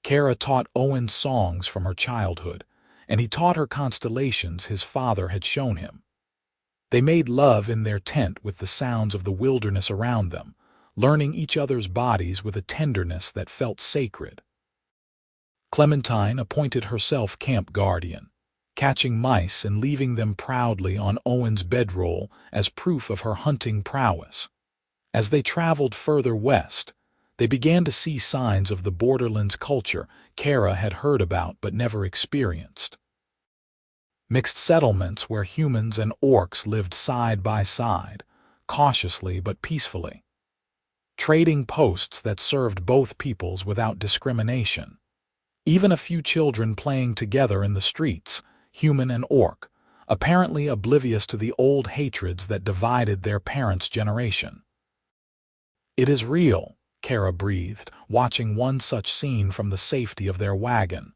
Kerra taught Owen songs from her childhood, and he taught her constellations his father had shown him. They made love in their tent with the sounds of the wilderness around them, learning each other's bodies with a tenderness that felt sacred. Clementine appointed herself camp guardian, catching mice and leaving them proudly on Owen's bedroll as proof of her hunting prowess. As they traveled further west, they began to see signs of the borderlands culture Kerra had heard about but never experienced. Mixed settlements where humans and orcs lived side by side, cautiously but peacefully. Trading posts that served both peoples without discrimination. Even a few children playing together in the streets, human and orc, apparently oblivious to the old hatreds that divided their parents' generation. "It is real," Kerra breathed, watching one such scene from the safety of their wagon.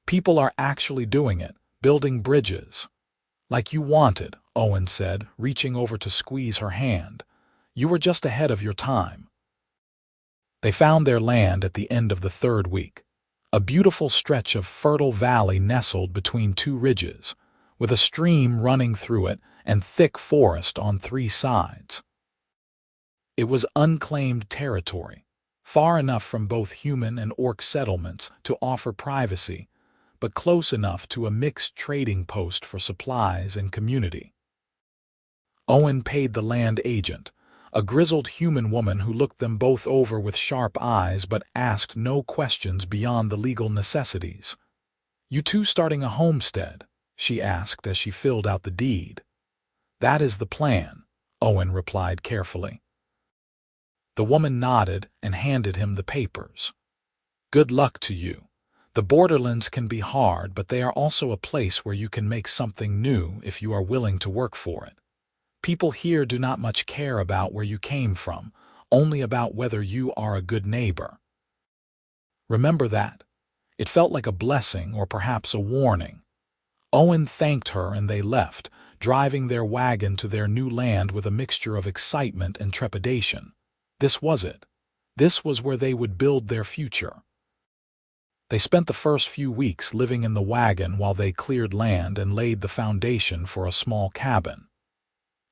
"People are actually doing it, building bridges." "Like you wanted," Owen said, reaching over to squeeze her hand. "You were just ahead of your time." They found their land at the end of the 3rd week, a beautiful stretch of fertile valley nestled between 2 ridges, with a stream running through it and thick forest on 3 sides. It was unclaimed territory, far enough from both human and orc settlements to offer privacy, but close enough to a mixed trading post for supplies and community. Owen paid the land agent, a grizzled human woman who looked them both over with sharp eyes but asked no questions beyond the legal necessities. "You two starting a homestead?" she asked as she filled out the deed. "That is the plan," Owen replied carefully. The woman nodded and handed him the papers. "Good luck to you. The borderlands can be hard, but they are also a place where you can make something new if you are willing to work for it. People here do not much care about where you came from, only about whether you are a good neighbor. Remember that." It felt like a blessing or perhaps a warning. Owen thanked her and they left, driving their wagon to their new land with a mixture of excitement and trepidation. This was it. This was where they would build their future. They spent the first few weeks living in the wagon while they cleared land and laid the foundation for a small cabin.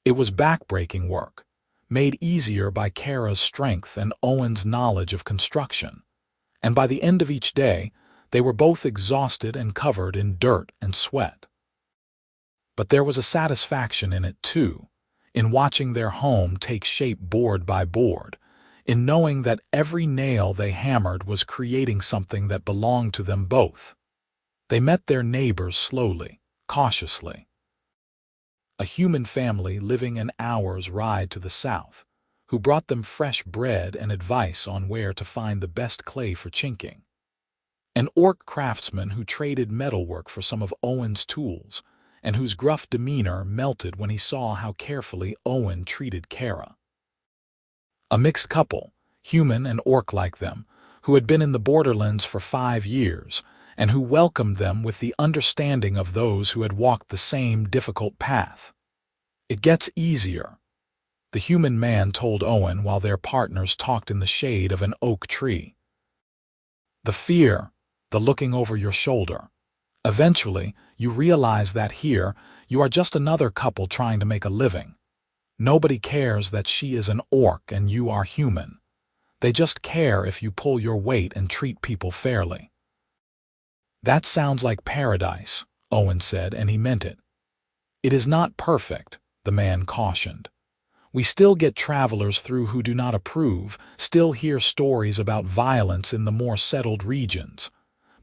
It was backbreaking work, made easier by Kerra's strength and Owen's knowledge of construction. And by the end of each day, they were both exhausted and covered in dirt and sweat. But there was a satisfaction in it too, in watching their home take shape board by board, in knowing that every nail they hammered was creating something that belonged to them both. They met their neighbors slowly, cautiously. A human family living an hour's ride to the south, who brought them fresh bread and advice on where to find the best clay for chinking. An orc craftsman who traded metalwork for some of Owen's tools, and whose gruff demeanor melted when he saw how carefully Owen treated Kerra. A mixed couple, human and orc like them, who had been in the borderlands for 5 years, and who welcomed them with the understanding of those who had walked the same difficult path. "It gets easier," the human man told Owen while their partners talked in the shade of an oak tree. "The fear, the looking over your shoulder. Eventually, you realize that here, you are just another couple trying to make a living. Nobody cares that she is an orc and you are human. They just care if you pull your weight and treat people fairly." "That sounds like paradise," Owen said, and he meant it. "It is not perfect," the man cautioned. "We still get travelers through who do not approve, still hear stories about violence in the more settled regions.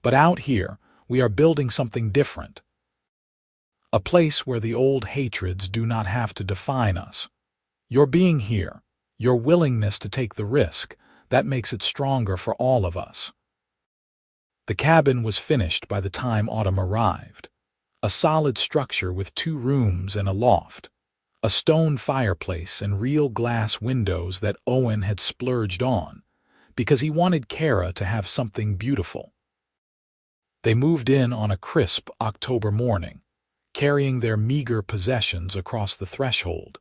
But out here, we are building something different. A place where the old hatreds do not have to define us. Your being here, your willingness to take the risk, that makes it stronger for all of us." The cabin was finished by the time autumn arrived. A solid structure with 2 rooms and a loft. A stone fireplace and real glass windows that Owen had splurged on, because he wanted Kerra to have something beautiful. They moved in on a crisp October morning, carrying their meager possessions across the threshold,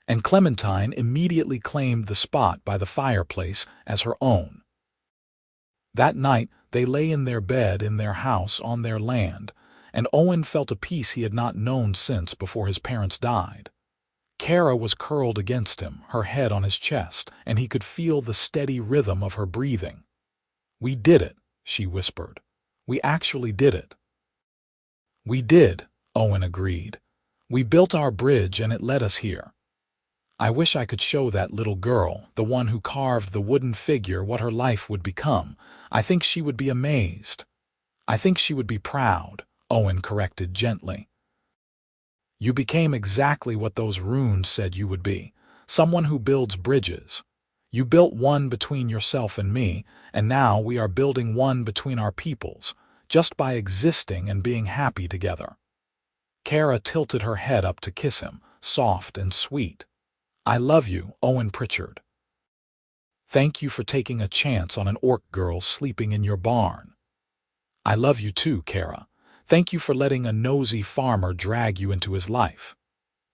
and Clementine immediately claimed the spot by the fireplace as her own. That night, they lay in their bed in their house on their land, and Owen felt a peace he had not known since before his parents died. Kerra was curled against him, her head on his chest, and he could feel the steady rhythm of her breathing. "We did it," she whispered. "We actually did it." "We did," Owen agreed. "We built our bridge and it led us here. I wish I could show that little girl, the one who carved the wooden figure, what her life would become. I think she would be amazed. I think she would be proud," Owen corrected gently. "You became exactly what those runes said you would be, someone who builds bridges. You built one between yourself and me, and now we are building one between our peoples, just by existing and being happy together." Kerra tilted her head up to kiss him, soft and sweet. "I love you, Owen Pritchard. Thank you for taking a chance on an orc girl sleeping in your barn." "I love you too, Kerra. Thank you for letting a nosy farmer drag you into his life."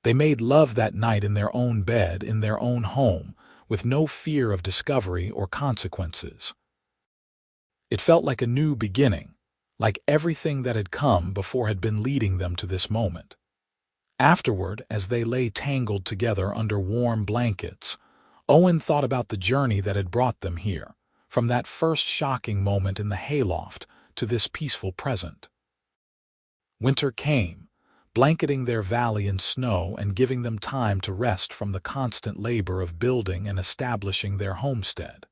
They made love that night in their own bed, in their own home, with no fear of discovery or consequences. It felt like a new beginning, like everything that had come before had been leading them to this moment. Afterward, as they lay tangled together under warm blankets, Owen thought about the journey that had brought them here, from that first shocking moment in the hayloft to this peaceful present. Winter came, blanketing their valley in snow and giving them time to rest from the constant labor of building and establishing their homestead.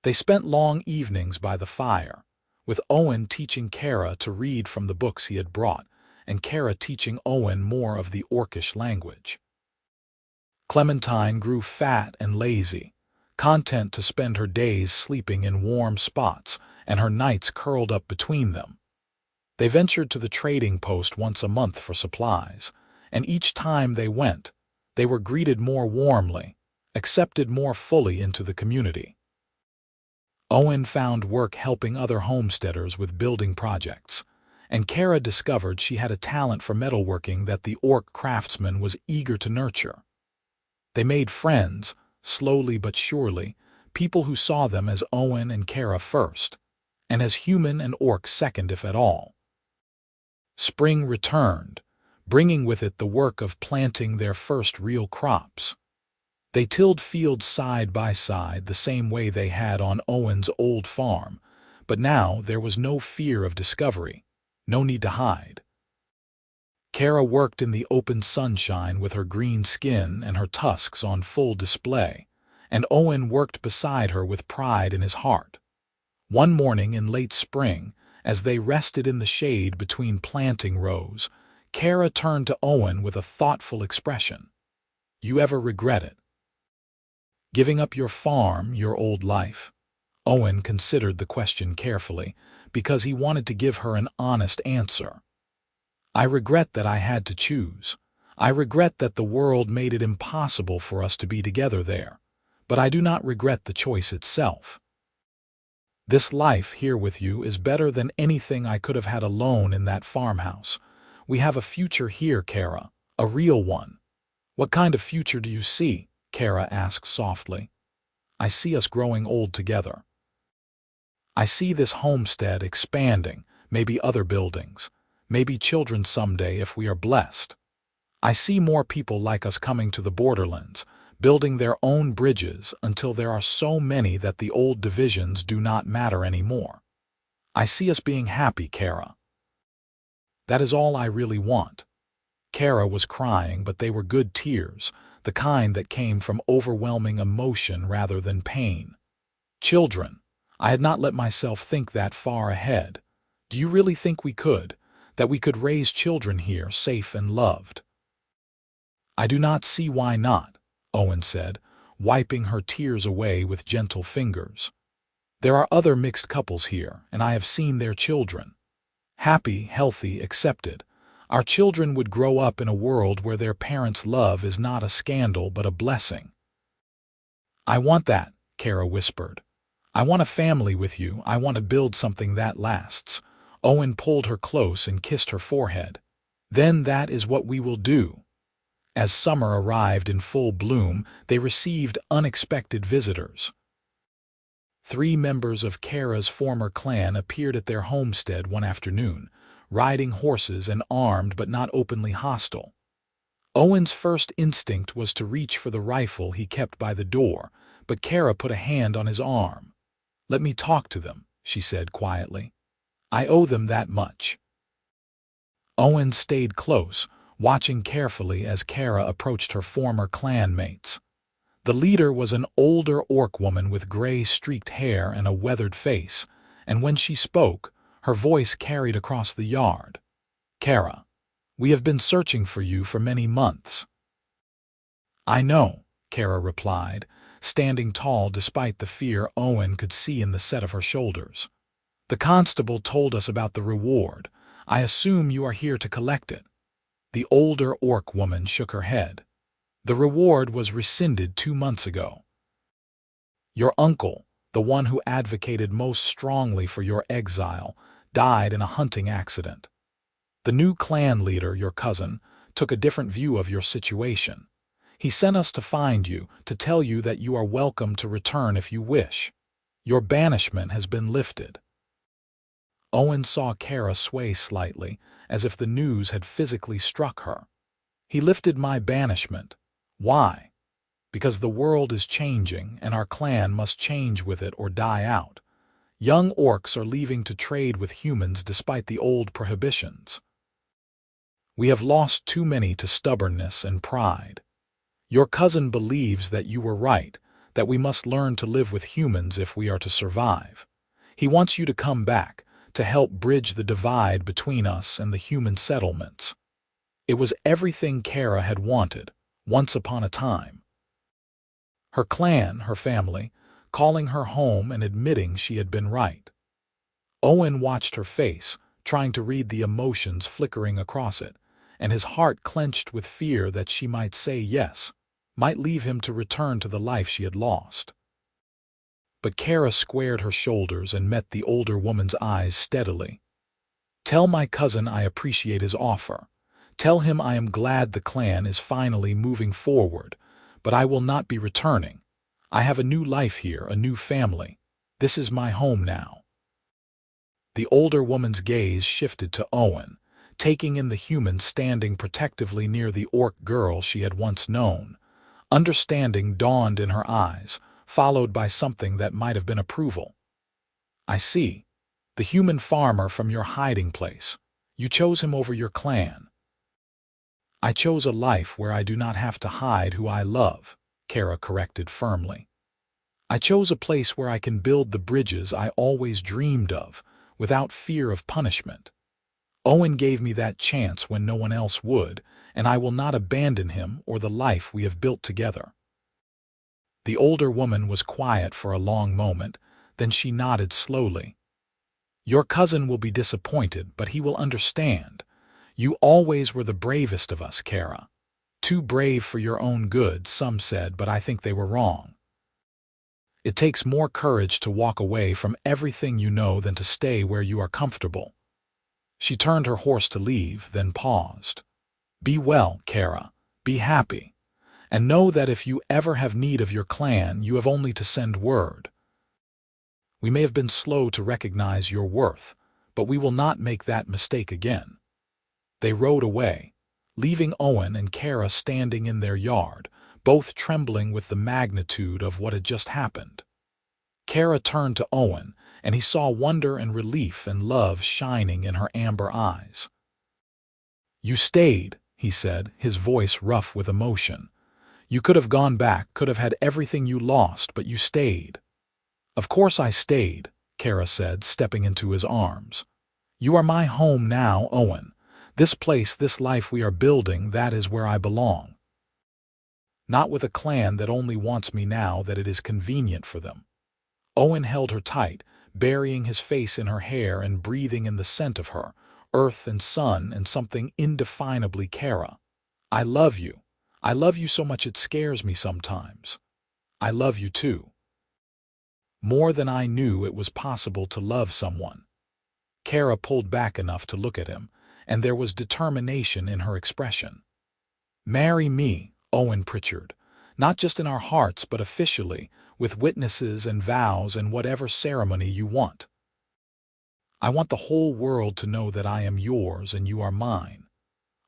They spent long evenings by the fire, with Owen teaching Kerra to read from the books he had brought, and Kerra teaching Owen more of the Orcish language. Clementine grew fat and lazy, content to spend her days sleeping in warm spots and her nights curled up between them. They ventured to the trading post once a month for supplies, and each time they went, they were greeted more warmly, accepted more fully into the community. Owen found work helping other homesteaders with building projects, and Kerra discovered she had a talent for metalworking that the orc craftsman was eager to nurture. They made friends, slowly but surely, people who saw them as Owen and Kerra first, and as human and orc second if at all. Spring returned, bringing with it the work of planting their first real crops. They tilled fields side by side the same way they had on Owen's old farm, but now there was no fear of discovery, no need to hide. Kerra worked in the open sunshine with her green skin and her tusks on full display, and Owen worked beside her with pride in his heart. One morning in late spring, as they rested in the shade between planting rows, Kerra turned to Owen with a thoughtful expression. "You ever regret it? Giving up your farm, your old life?" Owen considered the question carefully, because he wanted to give her an honest answer. "I regret that I had to choose. I regret that the world made it impossible for us to be together there, but I do not regret the choice itself. This life here with you is better than anything I could have had alone in that farmhouse. We have a future here, Kerra, a real one." "What kind of future do you see?" Kerra asked softly. "I see us growing old together. I see this homestead expanding, maybe other buildings, maybe children someday if we are blessed. I see more people like us coming to the borderlands, building their own bridges until there are so many that the old divisions do not matter anymore. I see us being happy, Kerra. That is all I really want." Kerra was crying, but they were good tears, the kind that came from overwhelming emotion rather than pain. "Children, I had not let myself think that far ahead. Do you really think we could, that we could raise children here safe and loved?" "I do not see why not," Owen said, wiping her tears away with gentle fingers. "There are other mixed couples here, and I have seen their children. Happy, healthy, accepted. Our children would grow up in a world where their parents' love is not a scandal but a blessing." "I want that," Kerra whispered. "I want a family with you. I want to build something that lasts." Owen pulled her close and kissed her forehead. "Then that is what we will do." As summer arrived in full bloom, they received unexpected visitors. 3 members of Kerra's former clan appeared at their homestead one afternoon, riding horses and armed but not openly hostile. Owen's first instinct was to reach for the rifle he kept by the door, but Kerra put a hand on his arm. "Let me talk to them," she said quietly. "I owe them that much." Owen stayed close, watching carefully as Kerra approached her former clan mates. The leader was an older orc woman with gray-streaked hair and a weathered face, and when she spoke, her voice carried across the yard. "Kerra, we have been searching for you for many months." "I know," Kerra replied, standing tall despite the fear Owen could see in the set of her shoulders. "The constable told us about the reward. I assume you are here to collect it." The older orc woman shook her head. "The reward was rescinded 2 months ago. Your uncle, the one who advocated most strongly for your exile, died in a hunting accident. The new clan leader, your cousin, took a different view of your situation. He sent us to find you, to tell you that you are welcome to return if you wish. Your banishment has been lifted." Owen saw Kerra sway slightly, as if the news had physically struck her. "He lifted my banishment. Why?" Because the world is changing, and our clan must change with it or die out. Young orcs are leaving to trade with humans despite the old prohibitions. We have lost too many to stubbornness and pride. Your cousin believes that you were right, that we must learn to live with humans if we are to survive. He wants you to come back, to help bridge the divide between us and the human settlements. It was everything Kerra had wanted, once upon a time. Her clan, her family, calling her home and admitting she had been right. Owen watched her face, trying to read the emotions flickering across it, and his heart clenched with fear that she might say yes, might leave him to return to the life she had lost. But Kerra squared her shoulders and met the older woman's eyes steadily. "Tell my cousin I appreciate his offer. Tell him I am glad the clan is finally moving forward, but I will not be returning. I have a new life here, a new family. This is my home now." The older woman's gaze shifted to Owen, taking in the human standing protectively near the orc girl she had once known. Understanding dawned in her eyes, followed by something that might have been approval. "I see. The human farmer from your hiding place. You chose him over your clan." "I chose a life where I do not have to hide who I love," Kerra corrected firmly. "I chose a place where I can build the bridges I always dreamed of, without fear of punishment. Owen gave me that chance when no one else would, and I will not abandon him or the life we have built together." The older woman was quiet for a long moment, then she nodded slowly. "Your cousin will be disappointed, but he will understand. You always were the bravest of us, Kerra. Too brave for your own good, some said, but I think they were wrong. It takes more courage to walk away from everything you know than to stay where you are comfortable." She turned her horse to leave, then paused. "Be well, Kerra. Be happy. And know that if you ever have need of your clan, you have only to send word. We may have been slow to recognize your worth, but we will not make that mistake again." They rode away, leaving Owen and Kerra standing in their yard, both trembling with the magnitude of what had just happened. Kerra turned to Owen, and he saw wonder and relief and love shining in her amber eyes. "You stayed," he said, his voice rough with emotion. "You could have gone back, could have had everything you lost, but you stayed." "Of course I stayed," Kerra said, stepping into his arms. "You are my home now, Owen. This place, this life we are building, that is where I belong. Not with a clan that only wants me now that it is convenient for them." Owen held her tight, burying his face in her hair and breathing in the scent of her, earth and sun and something indefinably Kerra. "I love you. I love you so much it scares me sometimes. I love you too. More than I knew it was possible to love someone." Kerra pulled back enough to look at him, and there was determination in her expression. "Marry me, Owen Pritchard, not just in our hearts but officially, with witnesses and vows and whatever ceremony you want. I want the whole world to know that I am yours and you are mine."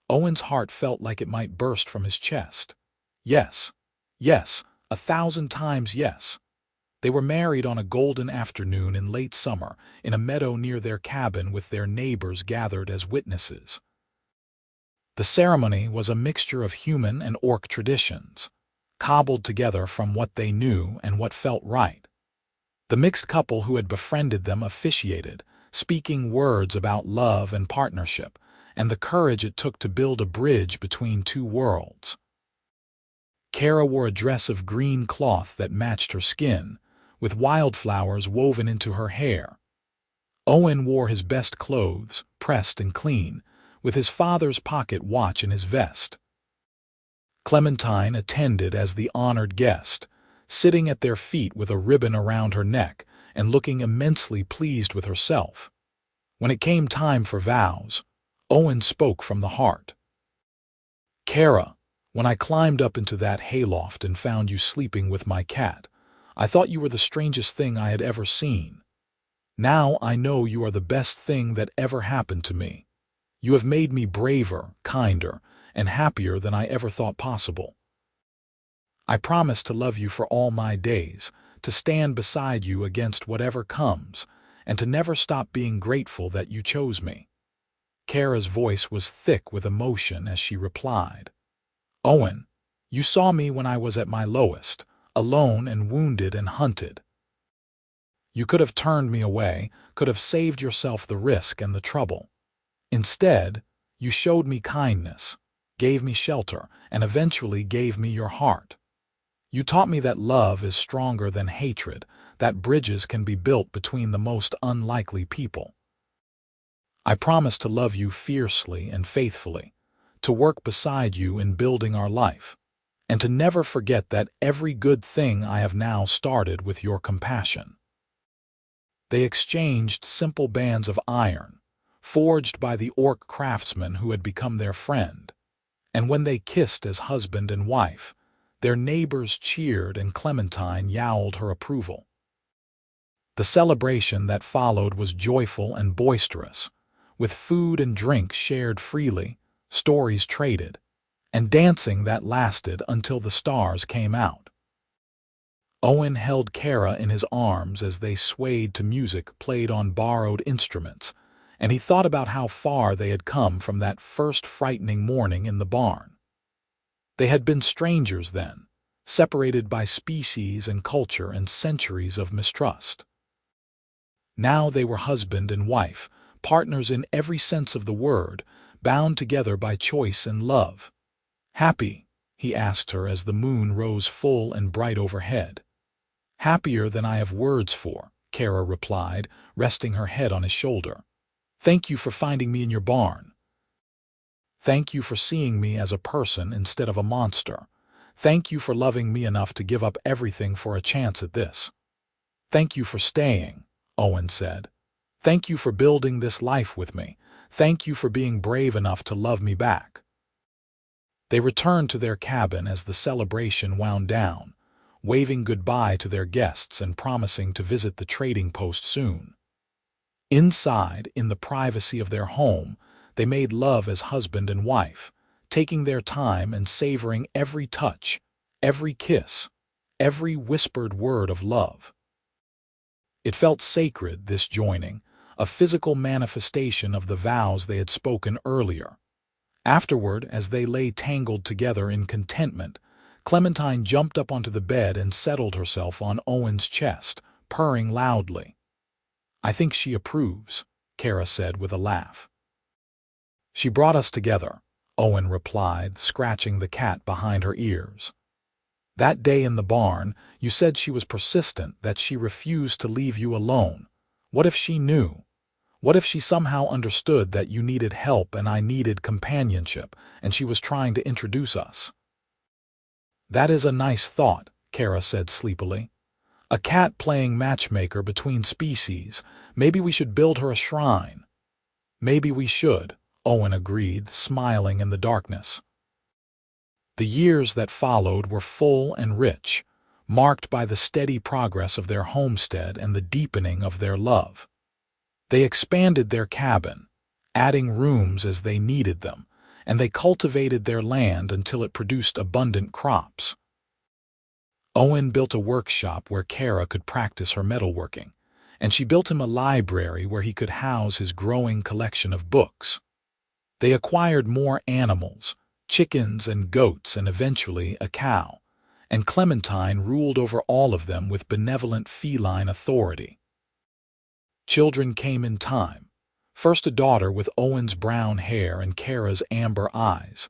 Owen's heart felt like it might burst from his chest. Yes, yes, 1,000 times yes. They were married on a golden afternoon in late summer, in a meadow near their cabin with their neighbors gathered as witnesses. The ceremony was a mixture of human and orc traditions, cobbled together from what they knew and what felt right. The mixed couple who had befriended them officiated, speaking words about love and partnership, and the courage it took to build a bridge between two worlds. Kerra wore a dress of green cloth that matched her skin, with wildflowers woven into her hair. Owen wore his best clothes, pressed and clean, with his father's pocket watch in his vest. Clementine attended as the honored guest, sitting at their feet with a ribbon around her neck and looking immensely pleased with herself. When it came time for vows, Owen spoke from the heart. "Kerra, when I climbed up into that hayloft and found you sleeping with my cat, I thought you were the strangest thing I had ever seen. Now I know you are the best thing that ever happened to me. You have made me braver, kinder, and happier than I ever thought possible. I promise to love you for all my days, to stand beside you against whatever comes, and to never stop being grateful that you chose me." Kerra's voice was thick with emotion as she replied, "Owen, you saw me when I was at my lowest, alone and wounded and hunted. You could have turned me away, could have saved yourself the risk and the trouble. Instead, you showed me kindness, gave me shelter, and eventually gave me your heart. You taught me that love is stronger than hatred, that bridges can be built between the most unlikely people. I promise to love you fiercely and faithfully, to work beside you in building our life, and to never forget that every good thing I have now started with your compassion." They exchanged simple bands of iron, forged by the orc craftsman who had become their friend, and when they kissed as husband and wife, their neighbors cheered and Clementine yowled her approval. The celebration that followed was joyful and boisterous, with food and drink shared freely, stories traded, and dancing that lasted until the stars came out. Owen held Kerra in his arms as they swayed to music played on borrowed instruments, and he thought about how far they had come from that first frightening morning in the barn. They had been strangers then, separated by species and culture and centuries of mistrust. Now they were husband and wife, partners in every sense of the word, bound together by choice and love. "Happy?" he asked her as the moon rose full and bright overhead. "Happier than I have words for," Kerra replied, resting her head on his shoulder. "Thank you for finding me in your barn. Thank you for seeing me as a person instead of a monster. Thank you for loving me enough to give up everything for a chance at this." "Thank you for staying," Owen said. "Thank you for building this life with me. Thank you for being brave enough to love me back." They returned to their cabin as the celebration wound down, waving goodbye to their guests and promising to visit the trading post soon. Inside, in the privacy of their home, they made love as husband and wife, taking their time and savoring every touch, every kiss, every whispered word of love. It felt sacred, this joining, a physical manifestation of the vows they had spoken earlier. Afterward, as they lay tangled together in contentment, Clementine jumped up onto the bed and settled herself on Owen's chest, purring loudly. "I think she approves," Kerra said with a laugh. "She brought us together," Owen replied, scratching the cat behind her ears. "That day in the barn, you said she was persistent, that she refused to leave you alone. What if she knew? What if she somehow understood that you needed help and I needed companionship, and she was trying to introduce us?" "That is a nice thought," Kerra said sleepily. "A cat playing matchmaker between species. Maybe we should build her a shrine." "Maybe we should," Owen agreed, smiling in the darkness. The years that followed were full and rich, marked by the steady progress of their homestead and the deepening of their love. They expanded their cabin, adding rooms as they needed them, and they cultivated their land until it produced abundant crops. Owen built a workshop where Kerra could practice her metalworking, and she built him a library where he could house his growing collection of books. They acquired more animals, chickens and goats, and eventually a cow, and Clementine ruled over all of them with benevolent feline authority. Children came in time. First a daughter with Owen's brown hair and Kerra's amber eyes,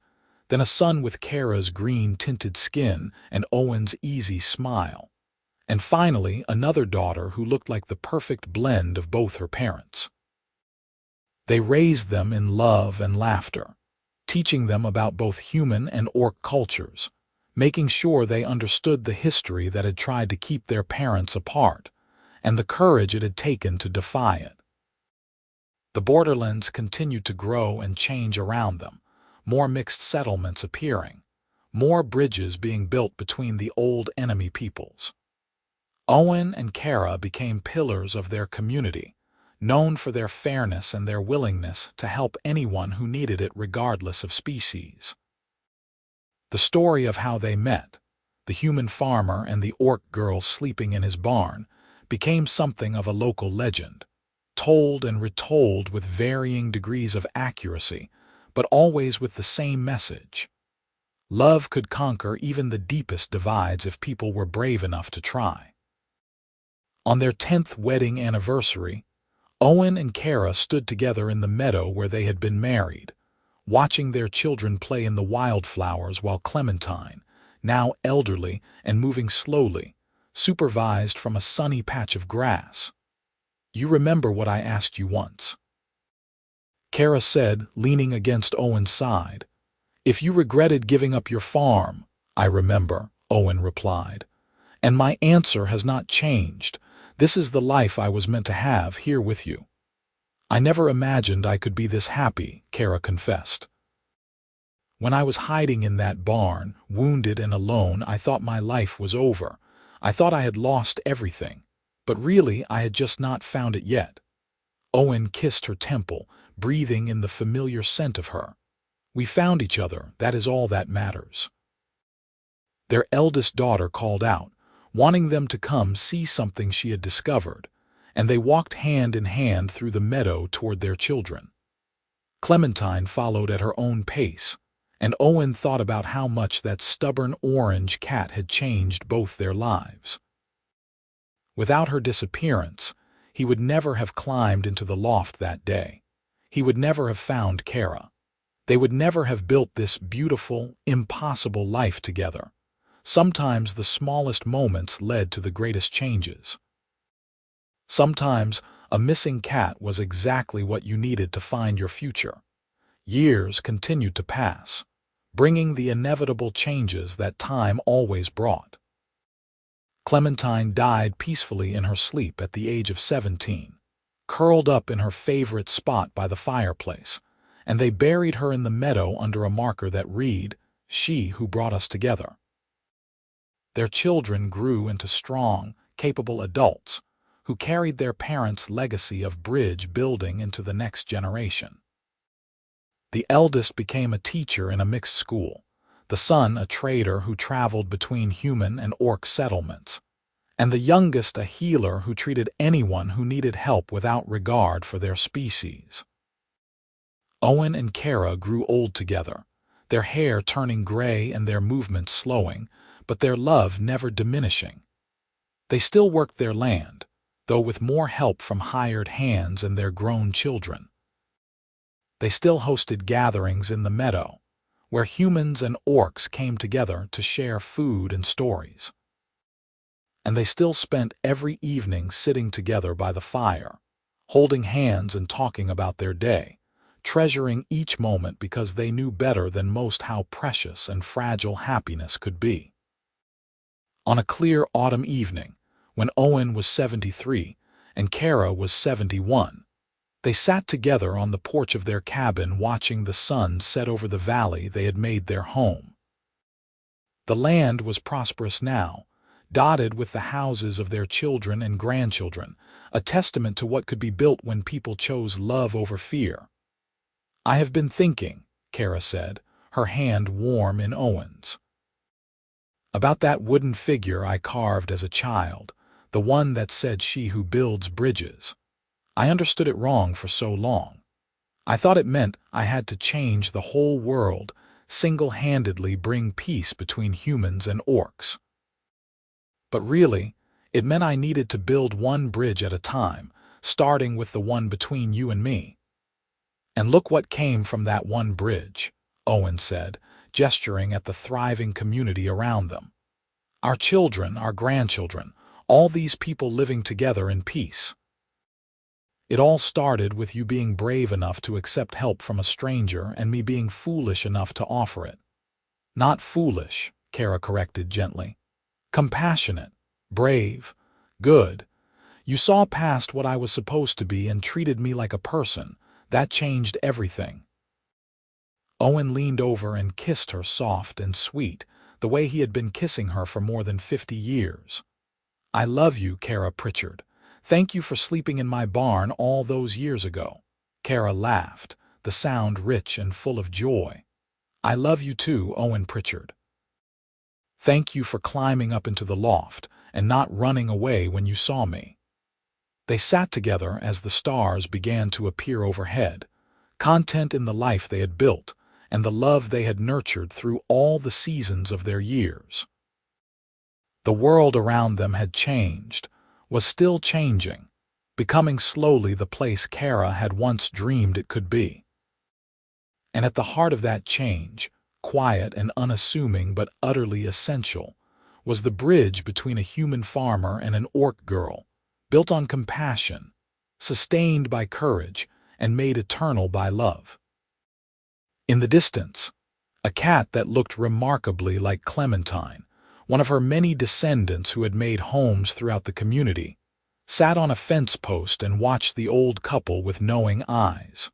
then a son with Kerra's green-tinted skin and Owen's easy smile, and finally another daughter who looked like the perfect blend of both her parents. They raised them in love and laughter, teaching them about both human and orc cultures, making sure they understood the history that had tried to keep their parents apart, and the courage it had taken to defy it. The borderlands continued to grow and change around them, more mixed settlements appearing, more bridges being built between the old enemy peoples. Owen and Kerra became pillars of their community, known for their fairness and their willingness to help anyone who needed it regardless of species. The story of how they met, the human farmer and the orc girl sleeping in his barn, became something of a local legend, told and retold with varying degrees of accuracy, but always with the same message. Love could conquer even the deepest divides if people were brave enough to try. On their 10th wedding anniversary, Owen and Kerra stood together in the meadow where they had been married, watching their children play in the wildflowers while Clementine, now elderly and moving slowly, supervised from a sunny patch of grass. "You remember what I asked you once?" Kerra said, leaning against Owen's side. "If you regretted giving up your farm." "I remember," Owen replied. "And my answer has not changed. This is the life I was meant to have here with you." "I never imagined I could be this happy," Kerra confessed. "When I was hiding in that barn, wounded and alone, I thought my life was over. I thought I had lost everything. But really, I had just not found it yet." Owen kissed her temple, breathing in the familiar scent of her. "We found each other, that is all that matters." Their eldest daughter called out, wanting them to come see something she had discovered, and they walked hand in hand through the meadow toward their children. Clementine followed at her own pace, and Owen thought about how much that stubborn orange cat had changed both their lives. Without her disappearance, he would never have climbed into the loft that day. He would never have found Kerra. They would never have built this beautiful, impossible life together. Sometimes the smallest moments led to the greatest changes. Sometimes a missing cat was exactly what you needed to find your future. Years continued to pass, bringing the inevitable changes that time always brought. Clementine died peacefully in her sleep at the age of 17, curled up in her favorite spot by the fireplace, and they buried her in the meadow under a marker that read, "She who brought us together." Their children grew into strong, capable adults who carried their parents' legacy of bridge building into the next generation. The eldest became a teacher in a mixed school, the son a trader who traveled between human and orc settlements, and the youngest a healer who treated anyone who needed help without regard for their species. Owen and Kerra grew old together, their hair turning gray and their movements slowing, but their love never diminishing. They still worked their land, though with more help from hired hands and their grown children. They still hosted gatherings in the meadow, where humans and orcs came together to share food and stories. And they still spent every evening sitting together by the fire, holding hands and talking about their day, treasuring each moment because they knew better than most how precious and fragile happiness could be. On a clear autumn evening, when Owen was 73 and Kerra was 71, they sat together on the porch of their cabin watching the sun set over the valley they had made their home. The land was prosperous now, dotted with the houses of their children and grandchildren, a testament to what could be built when people chose love over fear. "I have been thinking," Kerra said, her hand warm in Owen's, "about that wooden figure I carved as a child, the one that said 'She who builds bridges.' I understood it wrong for so long. I thought it meant I had to change the whole world, single-handedly bring peace between humans and orcs. But really, it meant I needed to build one bridge at a time, starting with the one between you and me." "And look what came from that one bridge," Owen said, gesturing at the thriving community around them. "Our children, our grandchildren, all these people living together in peace. It all started with you being brave enough to accept help from a stranger and me being foolish enough to offer it." "Not foolish," Kerra corrected gently. "Compassionate, brave, good. You saw past what I was supposed to be and treated me like a person. That changed everything." Owen leaned over and kissed her soft and sweet, the way he had been kissing her for more than 50 years. "I love you, Kerra Pritchard. Thank you for sleeping in my barn all those years ago." Kerra laughed, the sound rich and full of joy. "I love you too, Owen Pritchard." Thank you for climbing up into the loft and not running away when you saw me." They sat together as the stars began to appear overhead, content in the life they had built and the love they had nurtured through all the seasons of their years. The world around them had changed, was still changing, becoming slowly the place Kerra had once dreamed it could be. And at the heart of that change, quiet and unassuming but utterly essential, was the bridge between a human farmer and an orc girl, built on compassion, sustained by courage, and made eternal by love. In the distance, a cat that looked remarkably like Clementine, one of her many descendants who had made homes throughout the community, sat on a fence post and watched the old couple with knowing eyes.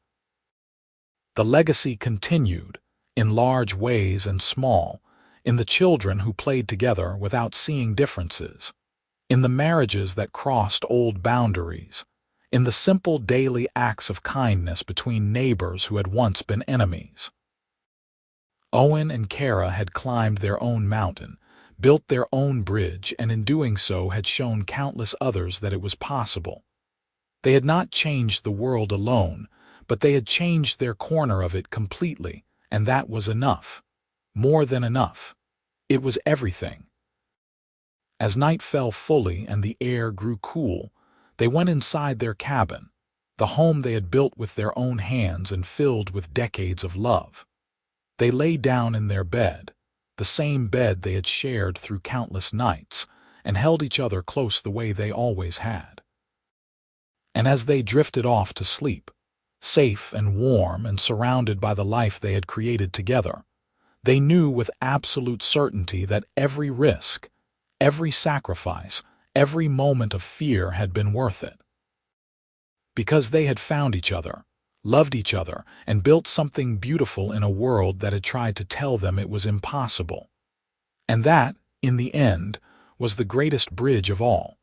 The legacy continued, in large ways and small, in the children who played together without seeing differences, in the marriages that crossed old boundaries, in the simple daily acts of kindness between neighbors who had once been enemies. Owen and Kerra had climbed their own mountain, built their own bridge, and in doing so had shown countless others that it was possible. They had not changed the world alone, but they had changed their corner of it completely, and that was enough. More than enough. It was everything. As night fell fully and the air grew cool, they went inside their cabin, the home they had built with their own hands and filled with decades of love. They lay down in their bed, the same bed they had shared through countless nights, and held each other close the way they always had. And as they drifted off to sleep, safe and warm and surrounded by the life they had created together, they knew with absolute certainty that every risk, every sacrifice, every moment of fear had been worth it. Because they had found each other, loved each other, and built something beautiful in a world that had tried to tell them it was impossible. And that, in the end, was the greatest bridge of all.